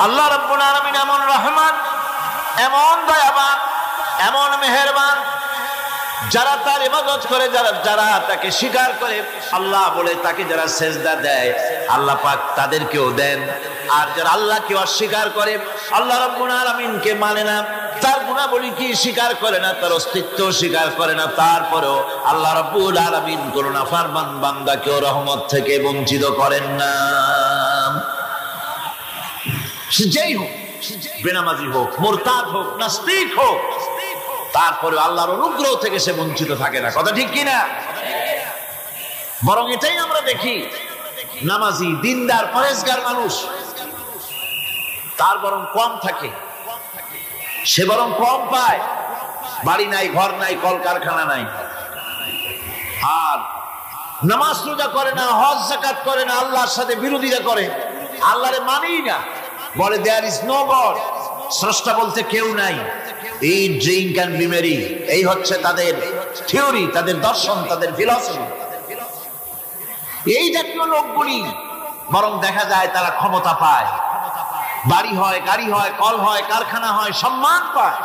আল্লাহ রাব্বুল আলামিন এমন রহমান, এমন দয়াবান, এমন মেহেরবান, যারা তার ইবাদত করে, যারা তাকে স্বীকার করে, আল্লাহ বলে তাকে যারা সেজদা দেয়, আল্লাহ পাক তাদেরকেও দেন। আর যারা আল্লাহকে অস্বীকার করে, আল্লাহ রাব্বুল আলামিনকে মানে না, তার গুণাবলী কি স্বীকার করে না, তার অস্তিত্ব স্বীকার করে না, তারপরেও আল্লাহ রাব্বুল আলামিন কোন নাফরমান বান্দাকেও রহমত থেকে বঞ্চিত করেন না। সে যেই হোক, বেনামাজি হোক, মুরতাদ হোক, নাস্তিক হোক, তারপরে আল্লাহর অনুগ্রহ থেকে সে বঞ্চিত থাকে না। কথা ঠিক কিনা? বরং এটাই আমরা দেখি, নামাজি, দিনদার, পরেজগার মানুষ তার বরং কম থাকে, সে বরং কম পায়। বাড়ি নাই, ঘর নাই, কলকারখানা নাই, আর নামাজ রোজা করে না, হজ যাকাত করে না, আল্লাহর সাথে বিরোধিতা করে, আল্লাহরে মানেই না, বলে দেয়ার ইজ নো গড, স্রষ্টা বলতে কেউ নাই। এই ড্রিঙ্ক অ্যান্ড বি মেরি, এই হচ্ছে তাদের থিওরি, তাদের দর্শন, তাদের ফিলসফি। এই জাতীয় লোকগুলি বরং দেখা যায় তারা ক্ষমতা পায়, বাড়ি হয়, গাড়ি হয়, কল হয়, কারখানা হয়, সম্মান পায়।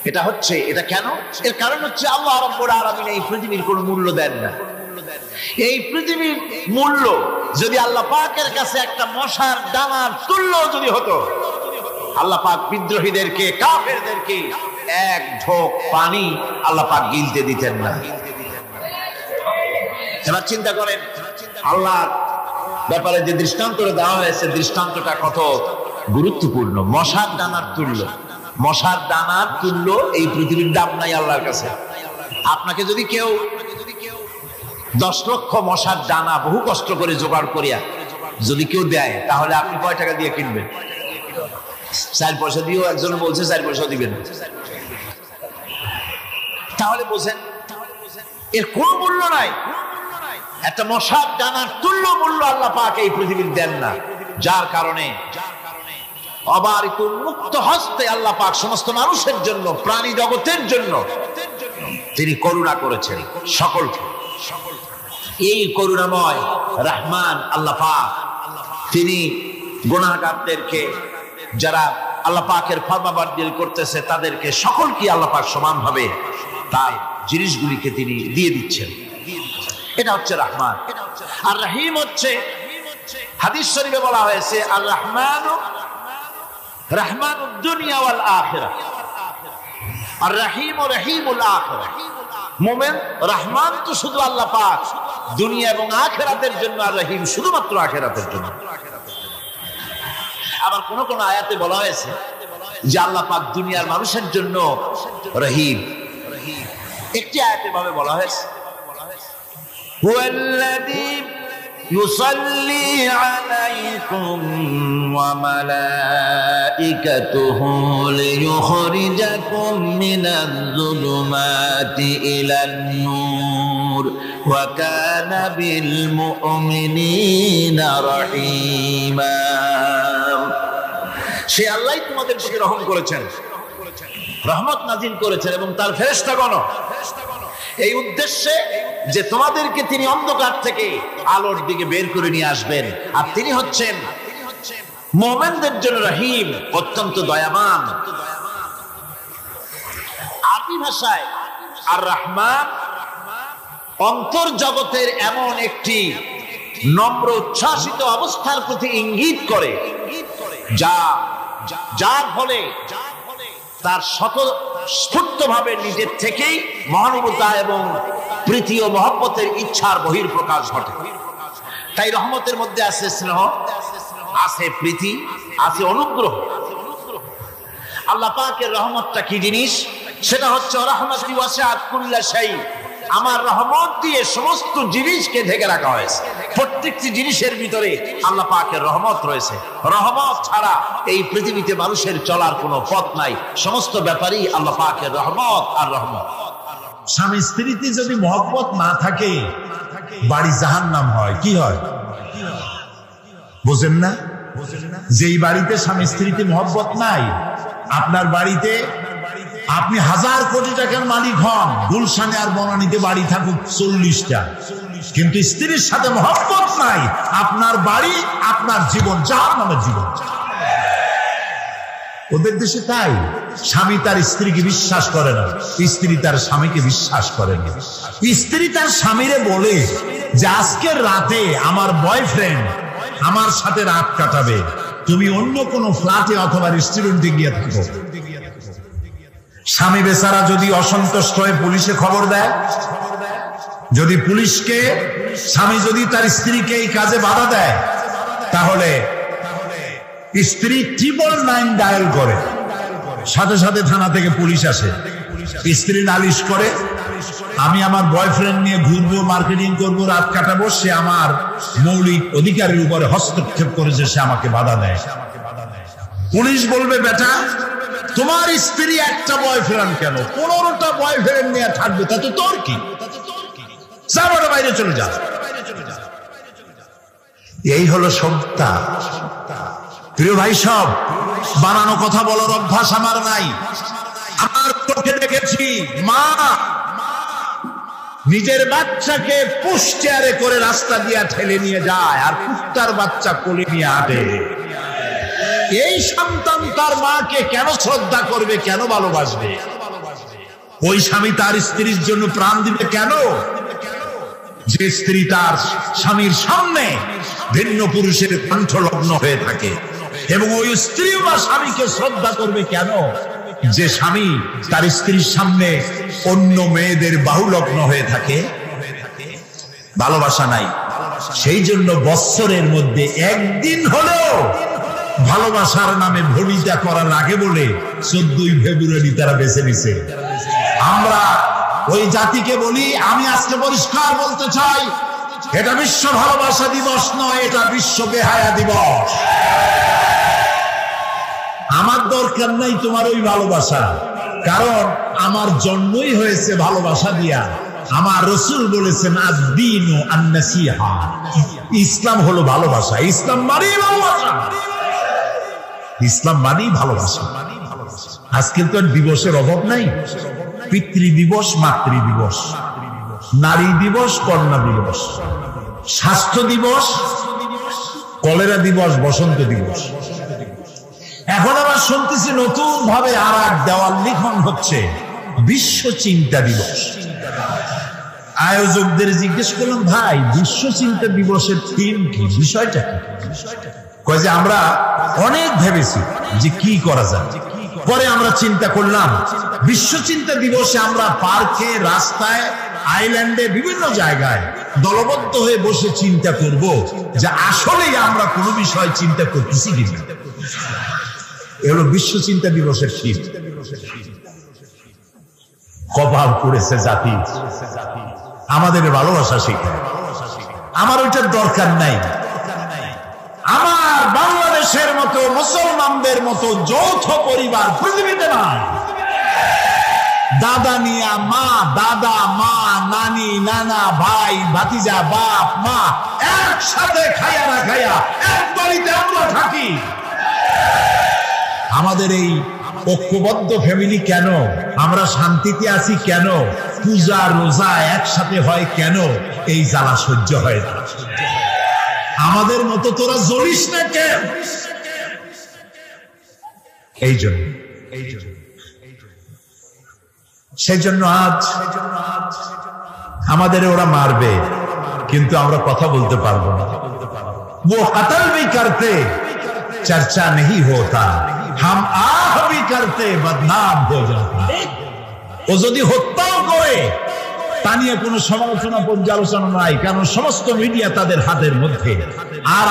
এটা হচ্ছে, এটা কেন? এর কারণ হচ্ছে আল্লাহ রাব্বুল আলামিন এই পৃথিবীর কোনো মূল্য দেন না। এই পৃথিবীর মূল্য যদি আল্লাহ পাকের কাছে একটা মশার দানার তুল্য যদি হতো, আল্লাহ পাক বিদ্রোহীদেরকে, কাফেরদেরকে এক ঢোক পানি আল্লাহ পাক গিলতে দিতেন না। এবার চিন্তা করেন, আল্লাহর ব্যাপারে যে দৃষ্টান্ত দেওয়া হয়েছে, দৃষ্টান্তটা কত গুরুত্বপূর্ণ। মশার দানার তুল্য, মশার দানার তুল্য এই পৃথিবীর দাম নাই আল্লাহর কাছে। আপনাকে যদি কেউ 10 লক্ষ মশার দানা বহু কষ্ট করে জোগাড় করিয়া যদি কেউ দেয়, তাহলে আপনি কয় টাকা দিয়ে কিনবেন? 4 পয়সা দিয়েও একজনে বলছে 4 পয়সা দিবেন। তাহলে বোঝেন এর কোন মূল্য নাই। একটা মশার দানার তুল্য মূল্য আল্লাহ পাক এই পৃথিবীর দেন না, যার কারণে অবারিত মুক্ত হস্তে আল্লাহ পাক সমস্ত মানুষের জন্য, প্রাণী জগতের জন্য তিনি করুণা করেছেন সকলকে। এই করুণাময় রহমান আল্লাহ পাক, তিনি গুনাহগারদেরকে, যারা আল্লাহ পাকের ফরমাবরদারি করতেছে, তাদেরকে সকলকে আল্লাহ পাক সমানভাবে তার জিনিসগুলিকে তিনি দিয়ে দিচ্ছেন। এটা হচ্ছে রহমান। আর রহিম হচ্ছে, হাদিস শরীফে বলা হয়েছে, আর রহমান রহমানুদ দুনিয়া ওয়াল আখিরাহ, আর রহিম রহিমুল আখিরাহ। মুমিন রহমান তো শুধু আল্লাহ পাক দুনিয়া এবং আখিরাতের জন্য, আর রহিম শুধুমাত্র আখিরাতের জন্য। আবার কোন কোন আয়াতে বলা হয়েছে যে আল্লাহ পাক দুনিয়ার মানুষের জন্য রহিম। একটি আয়াতে ভাবে বলা হয়েছে, হুয়াল্লাযী ইউসাল্লি আলাইকুম ওয়া মালাইকাতুহু লিয়ুখরিজাকুম মিনাজ-যুলুমাতি ইলান-নূর ওয়া কানা বিল মুমিনিনা রহিমা। সে আল্লাহ তোমাদের প্রতি রহম করেছেন, রহমত নাজিল করেছেন, এবং তার ফেরেশতাগণ এই উদ্দেশ্যে যে তোমাদেরকে তিনি অন্ধকার থেকে আলোর দিকে বের করে নিয়ে আসবেন। আর তিনি হচ্ছেন মুমিনদের জন্য রহিম, অত্যন্ত দয়াবান। আরবি ভাষায় আর রহমান অন্তর্জগতের এমন একটি নম্র উচ্ছ্বাসিত অবস্থার প্রতি ইঙ্গিত করে, যার ফলে তার স্বতঃস্ফূর্তভাবে নিজের থেকেই মহানুভবতা এবং প্রীতি ও মহব্বতের ইচ্ছার বহিঃপ্রকাশ ঘটে। তাই রহমতের মধ্যে আছে স্নেহ, আছে প্রীতি, আছে অনুগ্রহ। আল্লাহ পাকের রহমতটা কি জিনিস? সেটা হচ্ছে রাহমাতি ওয়াসিআত কুল্লা শাই। আমার রহমত দিয়ে সমস্ত জিনিসকে ঢেকে রাখা হয়েছে। প্রত্যেকটি জিনিসের ভিতরে আল্লাহ পাকের রহমত রয়েছে। রহমত ছাড়া এই পৃথিবীতে মানুষের চলার কোনো পথ নাই। সমস্ত ব্যাপারেই আল্লাহ পাকের রহমত আর রহমত। স্বামী স্ত্রীতে যদি মহব্বত না থাকে, বাড়ি জাহান্নাম হয়। কি হয় বোঝেন না? যেই বাড়িতে স্বামী স্ত্রীতে মহব্বত নাই, আপনার বাড়িতে আপনি 1000 কোটি টাকার মালিক হন, গুলশানে আর বনানীতে বাড়ি থাকুক 40টা, কিন্তু স্ত্রীর সাথে মহব্বত নাই, আপনার বাড়ি, আপনার জীবন জাহান্নামের জীবন। ওদের দেশে তাই, স্বামী তার স্ত্রীকে বিশ্বাস করে না, স্ত্রী তার স্বামীকে বিশ্বাস করে না। স্ত্রী তার স্বামীরে বলে যে আজকের রাতে আমার বয়ফ্রেন্ড আমার সাথে রাত কাটাবে, তুমি অন্য কোনো ফ্ল্যাটে অথবা রেস্টুরেন্টে গিয়ে থাকো। স্বামী বেচারা যদি অসন্তুষ্ট হয়ে পুলিশে খবর দেয়, যদি পুলিশকে, স্বামী যদি তার স্ত্রীকে এই কাজে বাধা দেয়, তাহলে স্ত্রী 999 ডায়াল করে, সাথে সাথে থানা থেকে পুলিশ আসে। স্ত্রী নালিশ করে, আমি আমার বয়ফ্রেন্ড নিয়ে ঘুরবো, মার্কেটিং করবো, রাত কাটাবো, সে আমার মৌলিক অধিকারের উপরে হস্তক্ষেপ করেছে, সে আমাকে বাধা দেয়। পুলিশ বলবে, বেটা তোমার স্ত্রী একটা বয়ফ্রেন্ড কেন, 15টা বয়ফ্রেন্ড নিয়ে থাকবে, তাতে তোর কি, বাইরে চলে যা। এই হলো সত্তা। প্রিয় ভাই, সব বানানো কথা বলার অভ্যাস আমার নাই। আমার চোখে দেখেছি মা নিজের বাচ্চাকে পুশ চেয়ারে করে রাস্তা দিয়ে ঠেলে নিয়ে যায়, আর কুত্তার বাচ্চা কোলে নিয়ে হাঁটে। এই সন্তান তার মাকে কেন শ্রদ্ধা করবে, কেন ভালোবাসবে? ওই স্বামী তার স্ত্রীর জন্য প্রাণ দিবে কেন? যে স্ত্রী তার স্বামীর সামনে ভিন্ন পুরুষের কণ্ঠলগ্ন হয়ে থাকে। এবং ওই স্ত্রীও বা স্বামীকে শ্রদ্ধা করবে কেন? যে স্বামী তার স্ত্রীর সামনে অন্য মেয়েদের বাহুলগ্ন হয়ে থাকে। ভালোবাসা নাই। সেই জন্য বৎসরের মধ্যে একদিন হলেও ভালোবাসার নামে ভবিতা করা লাগে বলে 14ই ফেব্রুয়ারি তারা বেছে নিছে। আমরা ওই জাতিকে বলি, আমি আজকে পরিষ্কার বলতে চাই, এটা বিশ্ব ভালোবাসা দিবস নয়, এটা বিশ্ব বেহায়া দিবস। আমার দরকার নাই তোমার ওই ভালোবাসা, কারণ আমার জন্মই হয়েছে ভালোবাসা দিয়া। আমার রাসূল বলেছেন, আদ-দীনু আন-নাসিহা, ইসলাম হলো ভালোবাসা। ইসলাম মানেই ভালোবাসা, ইসলাম মানেই ভালোবাসা। আজকে তো দিবসের অভাব নাই। পিতৃ দিবস, মাতৃ দিবস, নারী দিবস, কন্যা দিবস, স্বাস্থ্য দিবস, কলেরা দিবস, বসন্ত দিবস। এখন আবার শুনতেছি নতুন ভাবে আর এক দেওয়াল লিখন হচ্ছে, বিশ্ব চিন্তা দিবস। আয়োজকদের জিজ্ঞেস করলাম, ভাই বিশ্ব চিন্তা দিবসের থিম কি, বিষয়টা কি? কয় যে আমরা অনেক ভেবেছি যে কি করা যায়, পরে আমরা চিন্তা করলাম বিশ্ব চিন্তা দিবসে আমরা পার্কে, রাস্তায়, আইল্যান্ডে, বিভিন্ন জায়গায় দলবদ্ধ হয়ে বসে চিন্তা করব যে আসলেই আমরা কোনো বিষয় চিন্তা করতেছি কিনা। এগুলো বিশ্ব চিন্তা দিবসের শীত। কপাল করেছে জাতি আমাদের ভালোবাসা শিখায়। আমার ওইটার দরকার নাই। আমার বাংলাদেশের মতো, মুসলমানদের মতো যৌথ পরিবার পৃথিবীতে নাই। দাদা নিয়া মা, দাদা মা, নানি নানা, ভাই ভাতিজা, বাপ মা একসাথে খাইয়া না খাইয়া এক বাড়িতে আমরা থাকি। আমাদের এই ঐক্যবদ্ধ ফ্যামিলি কেন? আমরা শান্তিতে আছি কেন? পূজা রোজা একসাথে হয় কেন? এই জ্বালা সহ্য হয় না। আমাদের মতো তোরা জ্বলিস না কেন? এই জন্য সেই জন্য আজ আমাদের ওরা মারবে, কিন্তু আমরা কথা বলতে পারবো না। वो कत्ल भी करते चर्चा नहीं होता, हम आह भी करते बदनाम हो जाता। ও যদি হত্যাও করে তা নিয়ে কোনো সমালোচনা পর্যালোচনা নাই, কারণ সমস্ত মিডিয়া তাদের হাতের মধ্যে। আর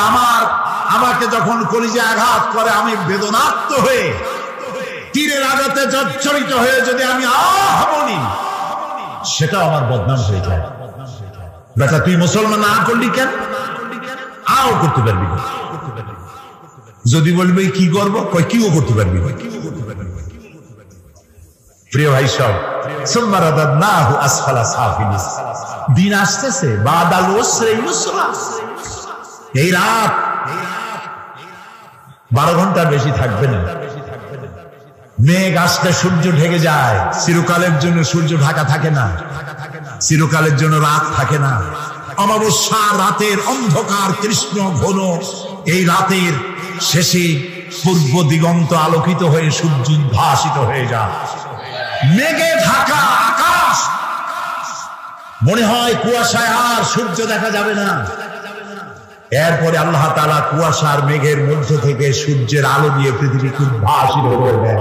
আমাকে যখন কলিজে আঘাত করে, আমি বেদনার্ত হয়ে তীরের আঘাতে জর্জরিত হয়ে যদি আমি আহ বলি, সেটাও আমার বদনাম হয়ে যায়। বেটা তুই মুসলমান না করলি কেন? আও করতে পারবি না। যদি বলবে কি করবো, কই কিও করতে পারবি না। প্রিয় ভাই সব, দিন আসতেছে, বাদাল উসরি ইউসরা। এই রাত 12 ঘন্টার বেশি থাকবে না। মেঘ আসতে সূর্য ঢেকে যায়। চিরকালের জন্য সূর্য ঢাকা থাকে না, চিরকালের জন্য রাত থাকে না। অমাবস্যা রাতের অন্ধকার কৃষ্ণ ঘন এই রাতের শেষে পূর্ব দিগন্ত আলোকিত হয়ে সূর্য উদ্ভাসিত হয়ে যায়, মেঘে ঢাকা আকাশ, মনে হয় কুয়াশায় আর সূর্য দেখা যাবে না। এরপরে আল্লাহ তাআলা কুয়াশার মেঘের মধ্য থেকে সূর্যের আলো দিয়ে পৃথিবীকে উদ্ভাসিত করে দেন।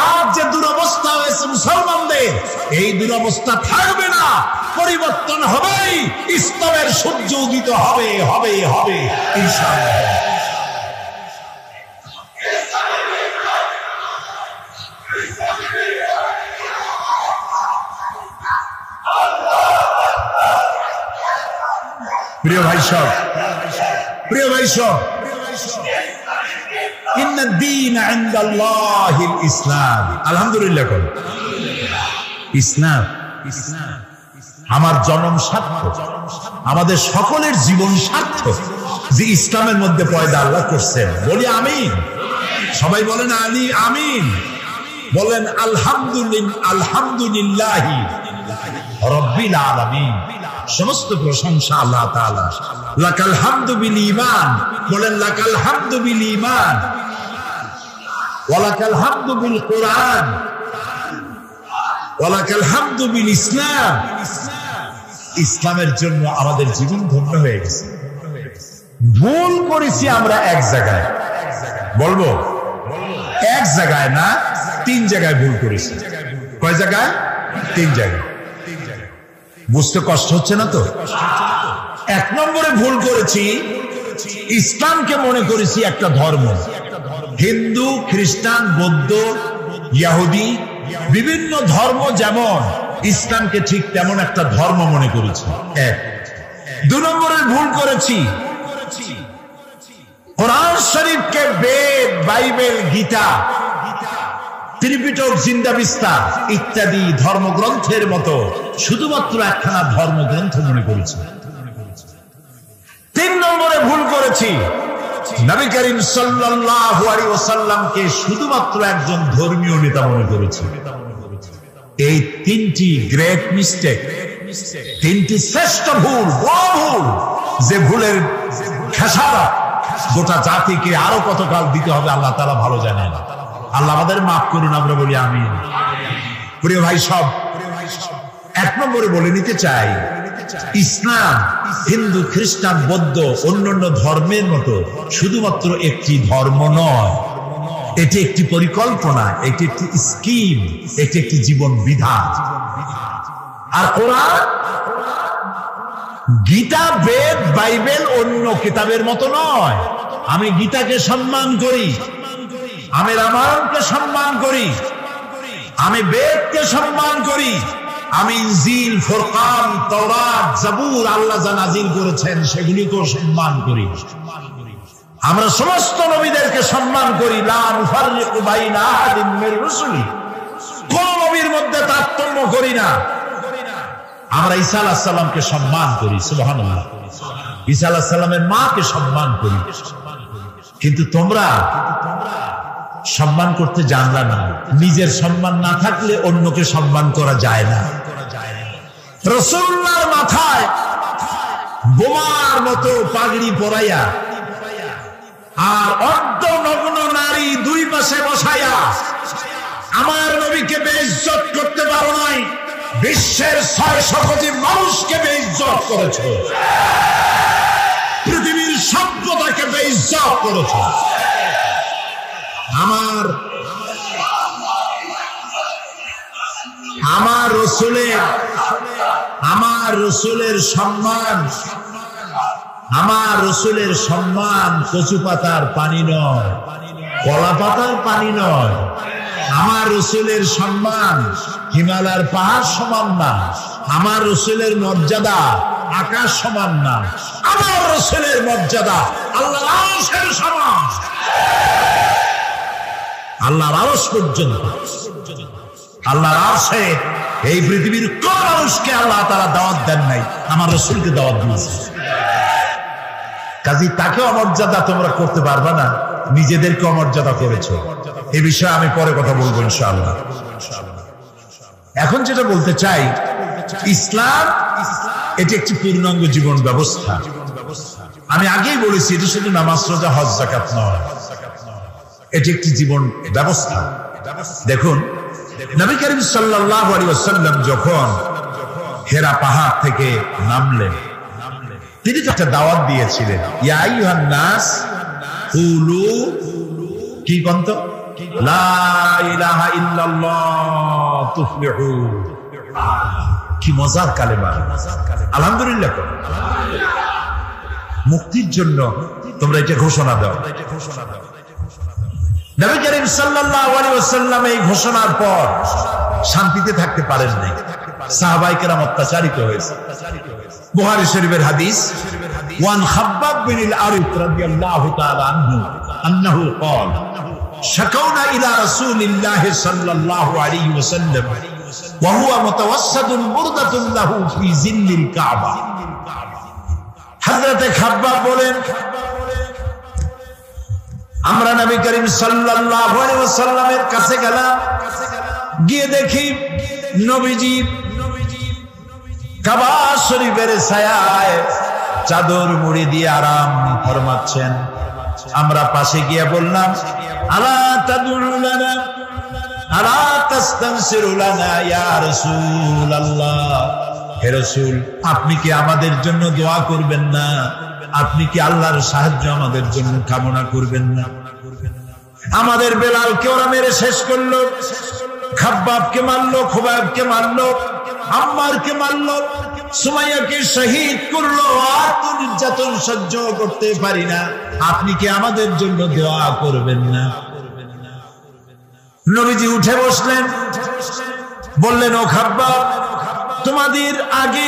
আর যে দুরবস্থা হয়েছে মুসলমানদের, এই দুরবস্থা থাকবে না, পরিবর্তন হবেই। ইসলামের সূর্য উদিত হবে হবে হবে ইনশাআল্লাহ। প্রিয় ভাই সব, প্রিয় ভাই সব, ইসলাম, আলহামদুলিল্লাহ করুন। ইসলাম আমার জন্ম সার্থক, আমাদের সকলের জীবন সার্থক যে ইসলামের মধ্যে পয়দা আল্লাহ করছেন। বলি আমিন। সবাই বলেন আলী আমিন, বলেন আলহামদুলিল্লাহ, আলহামদুলিল্লাহি রাব্বিল আলামিন। সমস্ত প্রশংসা আল্লাহ তাআলা। লাকাল হামদু বিল ঈমান, বলেন লাকাল হামদু বিল ঈমান, ওয়া লাকাল হামদু বিল কুরআন, ওয়া লাকাল হামদু বিল ইসলাম। ইসলামের জন্য আমাদের জীবন ধন্য হয়ে গেছে। ভুল করেছি আমরা এক জায়গায়, বলবো এক জায়গায় না, 3 জায়গায় ভুল করেছি। কয় জায়গায়? 3 জায়গায়। বুঝতে কষ্ট হচ্ছে না তো? 1 নম্বরে ভুল করেছি, ইসলামকে মনে করেছি একটা ধর্ম। হিন্দু, খ্রিস্টান, বৌদ্ধ, ইহুদি বিভিন্ন ধর্ম যেমন, ইসলামকে ঠিক তেমন একটা ধর্ম মনে করেছি। 1। 2 নম্বরে ভুল করেছি, কোরআন শরীফকে বেদ, বাইবেল, গীতা, ত্রিপিটক, জিন্দাবিস্তা ইত্যাদি ধর্মগ্রন্থের মতো শুধুমাত্র একখানা ধর্মগ্রন্থ মনে করেছি। 3 নম্বরে ভুল করেছি, নবী করিম সাল্লাল্লাহু আলাইহি ওয়াসাল্লামকে শুধুমাত্র একজন ধর্মীয় নেতা মনে করেছি। এই 3টি গ্রেট মিস্টেক, 3টি শ্রেষ্ঠ ভুল, বড় ভুল, যে ভুলের খেসারত গোটা জাতিকে আরো কতকাল দিতে হবে আল্লাহ তাআলা ভালো জানেন। আল্লাহ আমাদের মাফ করুন, আমরা বলি আমিন। প্রিয় ভাই সব, 1 নম্বরে বলে নিতে চাই, ইসলাম হিন্দু, খ্রিস্টান, বৌদ্ধ অন্যান্য ধর্মের মতো শুধুমাত্র একটি ধর্ম নয়, এটি একটি পরিকল্পনা, এটি একটি স্কিম, এটি একটি জীবন বিধান। আর কোরআন, গীতা, বেদ, বাইবেল অন্য কিতাবের মতো নয়। আমি গীতাকে সম্মান করি, আমি রামায়ণকে সম্মান করি, আমি বেদকে সম্মান করি, আমি ইনজিল, ফুরকান, তাওরাত, জাবুর আল্লাহ যা নাজিল করেছেন সেগুলিকেও সম্মান করি। আমরা সমস্ত নবীদেরকে সম্মান করি। লা নুফাররিকু বাইনা আহাদিন মির রুসুলি, কোন নবীর মধ্যে তারতম্য করি না। আমরা ঈসা আলাইহিস সালামকে সম্মান করি, সুবহানাল্লাহ। ঈসা আলাইহিস সালামের মাকে সম্মান করি। কিন্তু তোমরা সম্মান করতে জানলা না। নিজের সম্মান না থাকলে অন্যকে সম্মান করা যায় না। রাসূলুল্লাহর মাথায় বোমার মতো পাগড়ি পরাইয়া আর অর্ধনগ্ন নারী 2 পাশে বসাইয়া আমার নবীকে বেইজ্জত করতে পারো নাই, বিশ্বের 600 কোটি মানুষকে বেইজ্জত করেছো, পৃথিবীর সভ্যতাকে বেইজ্জত করেছো। আমার রসুলের সম্মান কচু পাতার পানি নয়, কলা পাতার পানি নয়। আমার রসুলের সম্মান হিমালয়ের পাহাড় সমান না। আমার রসুলের মর্যাদা আকাশ সমান না। আমার রসুলের মর্যাদা আল্লাহর আরশের সমান, আল্লাহর আরশ পর্যন্ত। আল্লাহর আরশে এই পৃথিবীর কোন মানুষকে আল্লাহ তাআলা দাওয়াত দেন নাই, আমার রাসূলকে দাওয়াত দিয়েছে। কাজী তাকে অমর্যাদা তোমরা করতে পারবে না, নিজেদেরকে অমর্যাদা করেছো। এই বিষয়ে আমি পরে কথা বলবো ইনশাআল্লাহ। এখন যেটা বলতে চাই, ইসলাম এটি একটি পূর্ণাঙ্গ জীবন ব্যবস্থা। আমি আগেই বলেছি এটা শুধু নামাজ রোজা হজ যাকাত নয়, এটি একটি জীবন ব্যবস্থা। দেখুন নবী করিম সাল্লাল্লাহু আলাইহি ওয়াসাল্লাম যখন হেরা পাহাড় থেকে নামলেন, তিনি একটা দাওয়াত দিয়েছিলেন, ইয়া আইয়ুহান নাস কুলু কি কন্ত লা ইলাহা ইল্লাল্লাহ তুফলিহু। কি মজার কালেমা, আলহামদুলিল্লাহ। মুক্তির জন্য তোমরা এটা ঘোষণা দাও। নবী করিম সাল্লাল্লাহু আলাইহি ওয়াসাল্লাম এই ঘোষণার পর শান্তিতে থাকতে পারেন নাই, সাহাবায়ে কেরাম অত্যাচারিত হয়েছে। বুখারী শরীফের হাদিস, ওয়ান খাব্বাব বিন আল-আরিত রাদিয়াল্লাহু তাআলা আনহু আন্নাহু ক্বাল শাকাউনা ইলা রাসূলিল্লাহি সাল্লাল্লাহু আলাইহি ওয়াসাল্লাম ওয়া হুয়া মুতাওয়াসসাদুন বুরদাতুন লাহু ফি জিল্লিল কাবা। হযরত খাব্বাব বলেন, আমরা নবী করিম সাল্লাল্লাহু আলাইহি ওয়াসাল্লামের কাছে গেলাম, গিয়ে দেখি নবীজি কাবা শরীফের ছায়ায় চাদর মুড়ি দিয়ে আরাম ফরমাচ্ছেন। আমরা পাশে গিয়ে বললাম, আলা তাদউ লানা আলা তাস্তানসিরু লানা ইয়া রাসূলুল্লাহ, হে রাসূল আপনি কি আমাদের জন্য দোয়া করবেন না? আপনি কি আল্লাহর সাহায্য আমাদের জন্য কামনা করবেন না? আমাদের বেলালকে ওরা মেরে শেষ করলো, খাব্বাবকে মারলো, খুবাইবকে মারলো, আম্মারকে মারলো, সুমাইয়াকে শহীদ করলো। আর তো নির্যাতন সহ্য করতে পারি না, আপনি কি আমাদের জন্য দোয়া করবেন না? নবীজি উঠে বসলেন, বললেন, ও খাব্বাব, তোমাদের আগে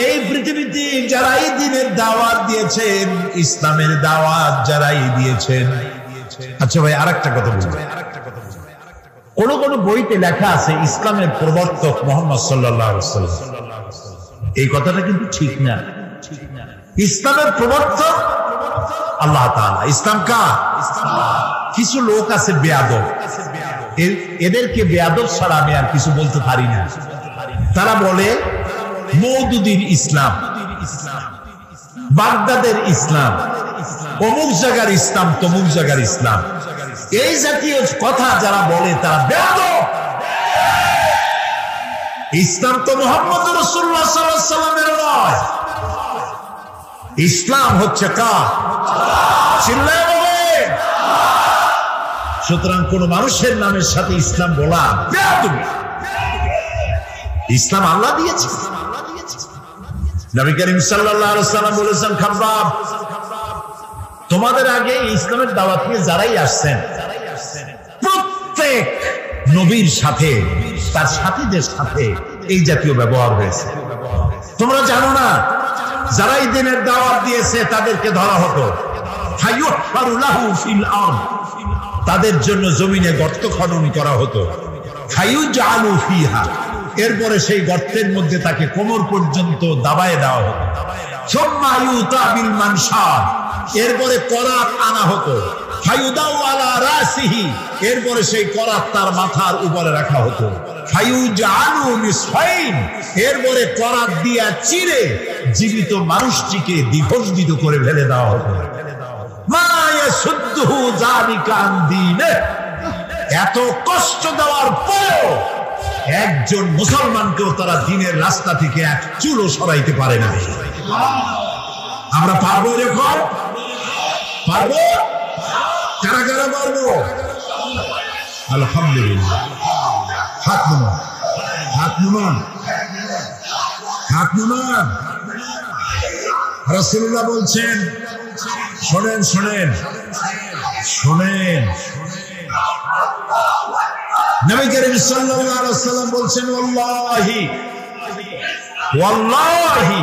এই পৃথিবীতে যারাই দ্বীনের দাওয়াত দিয়েছেন, ইসলামের দাওয়াত যারাই দিয়েছেন। আচ্ছা ভাই, আরেকটা কথা বলবো, কোন কোন বইতে লেখা আছে ইসলামের প্রবর্তক মুহাম্মদ সাল্লাল্লাহু আলাইহি ওয়াসাল্লাম। এই কথাটা কিন্তু ঠিক না। ইসলামের প্রবর্তক আল্লাহ তাআলা। ইসলাম কার? কিছু লোক আছে বেয়াদব, এদেরকে বেয়াদব ছাড়া আমি আর কিছু বলতে পারি না। তারা বলে মওদুদির ইসলাম, বাগদাদের ইসলাম, অমুক জায়গার ইসলাম, তমুক জায়গার ইসলাম, এই জাতীয় কথা যারা বলে তারা বেয়াদব। ইসলাম তো মুহাম্মদ রাসূলুল্লাহ সাল্লাল্লাহু আলাইহি ওয়াসাল্লামের নয়, ইসলাম হচ্ছে কার? চিল্লায়ে বলেন। সুতরাং কোন মানুষের নামের সাথে ইসলাম বলা বেয়াদবি। ইসলাম আল্লাহ দিয়েছে। নবী করিম সাল্লাল্লাহু আলাইহি ওয়াসাল্লাম বলেছেন, খাব্বাব, তোমাদের আগে ইসলামের দাওয়াত নিয়ে যারাই আসছেন, প্রত্যেক নবীর সাথে তার সাথীদের সাথে এই জাতীয় ব্যবহার হয়েছে। তোমরা জানো না, যারাই দ্বীনের দাওয়াত দিয়েছে তাদেরকে ধরা হতো, ফায়ুহফারু লাহু ফিল আরদ, তাদের জন্য জমিনে গর্ত খনন করা হতো, ফায়ুজআলু ফিহা, এরপরে সেই গর্তের মধ্যে তাকে কোমর পর্যন্ত দাবায় দেওয়া হতো, সুম্মা ইউতা বিল মানশার, এরপরে করাত আনা হতো, ফায়ুদাউ আলা রাসিহি, এরপরে সেই করাত তার মাথার উপরে রাখা হতো, ফায়ুজআলু নিসফাইন, এরপরে করাত দিয়া চিরে জীবিত মানুষটিকে দ্বিখণ্ডিত করে ফেলে দেওয়া হতো। মা ইয়াসুদ্দুহু যালিকা আন দীনে, এত কষ্ট দেওয়ার পর একজন মুসলমানকেও তারা দ্বীনের রাস্তা থেকে এক চুলও সরাইতে পারে না। আমরা পারবো এরকম? পারবো? কারা কারা পারবো? আলহামদুলিল্লাহ। হাত নামান, হাত নামান, হাত নামান। রাসূলুল্লাহ বলছেন, শোনেন শোনেন শোনেন, নবী করিম সাল্লাল্লাহু আলাইহি ওয়াসাল্লাম বলছেন, ওয়াল্লাহি ওয়াল্লাহি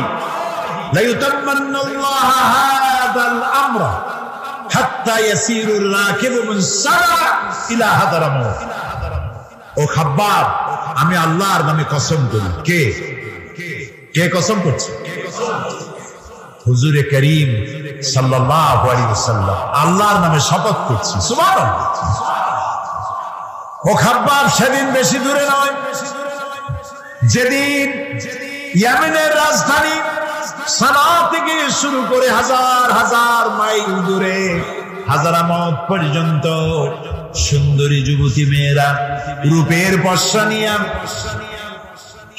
লা ইউতাম্মান্নাল্লাহু হাদাল আমরা হাত্তা ইয়াসিরুর রাকিবু মিন সারা ইলা হাদারামাউত। ও খাব্বাব, আমি আল্লাহর নামে কসম করি। কে কে কসম করছে? হুজুরে করিম সাল্লাল্লাহু আলাইহি ওয়াসাল্লাম আল্লাহর নামে শপথ করছি। সুবহানাল্লাহ। ও খাব্বাব, সেদিন বেশি দূরে নয়, যেদিন ইয়েমেনের রাজধানী সানা থেকে শুরু করে হাজার হাজার মাইল দূরে হাজারামত পর্যন্ত সুন্দরী যুবতী মেয়েরা রূপের পশা নিয়ে,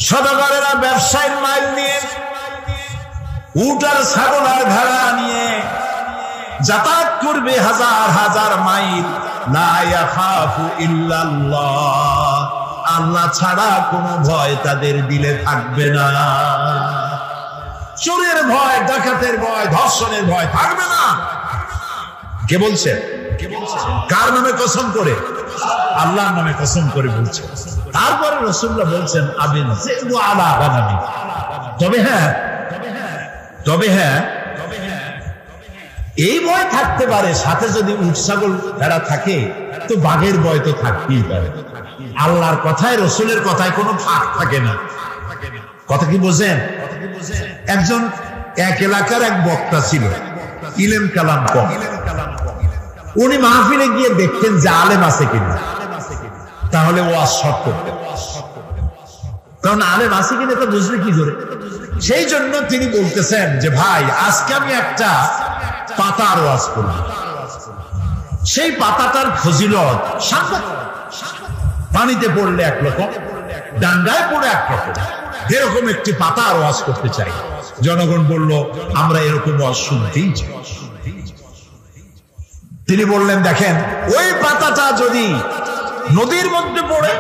সদাগরেরা ব্যবসায়ের মাইল নিয়ে, উট আর ছাগল আর ভেড়া নিয়ে যাতায়াত করবে হাজার হাজার মাইল। লা ইয়াখাফু ইল্লাল্লাহ, আল্লাহ ছাড়া কোনো ভয় তাদের দিলে থাকবে না। চোরের ভয়, ডাকাতের ভয়, ধর্ষণের ভয় থাকবে না। কে বলছে? কার নামে কসম করে? আল্লাহর নামে কসম করে বলছে। তারপরে রাসূলুল্লাহ বলছেন আবিন জিদু আলা গানামি, তবে হ্যাঁ এই ভয় থাকতে পারে, সাথে যদি উট ছাগল ভেড়া থাকে তো বাঘের ভয় তো থাকতেই পারে। আল্লাহর কথায় রাসূলের কথায় কোনো ফাঁক থাকে না। কথা কি বোঝেন? একজন এক এলাকার এক বক্তা ছিল, ইলম কালাম কম। উনি মাহফিলে গিয়ে দেখতেন যে আলেম আছে কিনা, তাহলে ওয়াজ শর্ট করতেন। কারণ আলেম আছে কিনা তো বুঝবে কি করে। সেই জন্য তিনি বলতেছেন যে ভাই আজকে আমি একটা পাতার ওয়াজ করব, সেই পাতাটার ফজিলত সাংঘাতিক। পানিতে পড়লে একরকম, ডাঙ্গায় পড়ে একরকম, এরকম একটি পাতার ওয়াজ করতে চাই। জনগণ বলল আমরা এরকম ওয়াজ শুনতেই চাই। তিনি বললেন দেখেন, ওই পাতাটা যদি নদীর মধ্যে পড়ে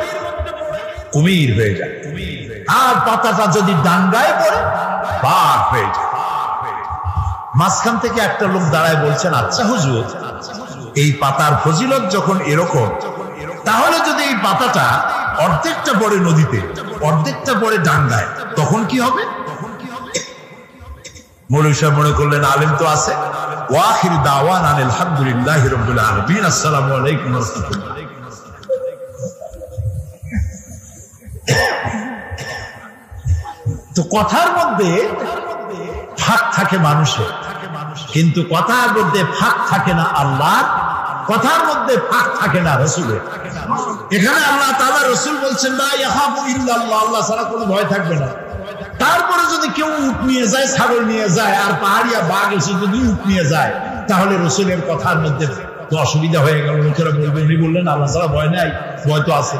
কুমির হয়ে যায়, আর পাতাটা যদি ডাঙ্গায় পড়ে বাঘ হয়ে যায়। মাঝখান থেকে একটা লোক দাঁড়ায় বলছেন আচ্ছা হুজুর, এই পাতার ফজিলত যখন এরকম, তাহলে যদি এই পাতাটা অর্ধেকটা পড়ে নদীতে, অর্ধেকটা পড়ে ডাঙ্গায়, তখন কি হবে? মৌলভী সাহেব মনে করলেন আলেম তো আছে। ওয়াখির দাওয়ানা আলহামদুলিল্লাহি রাব্বিল আলামিন, আসসালামু আলাইকুম ওয়া রাহমাতুল্লাহ। তো কথার মধ্যে ফাঁক থাকে মানুষের, কিন্তু কথার মধ্যে ফাঁক থাকে না আল্লাহর, কথার মধ্যে ফাঁক থাকে না রাসূলের। এখানে আল্লাহ তাআলা রাসূল বলছেন লা ইয়াখাফু ইল্লাল্লাহ, আল্লাহ ছাড়া কোনো ভয় থাকবে না। তারপরে যদি কেউ উট নিয়ে যায়, ছাগল নিয়ে যায়, আর পাহাড়িয়া বাঘ এসে যদি উট নিয়ে যায়, তাহলে রাসূলের কথার মধ্যে তো অসুবিধা হয়ে গেল। লোকেরা বলবে উনি বললেন আল্লাহ ছাড়া ভয় নাই, ভয় তো আছে।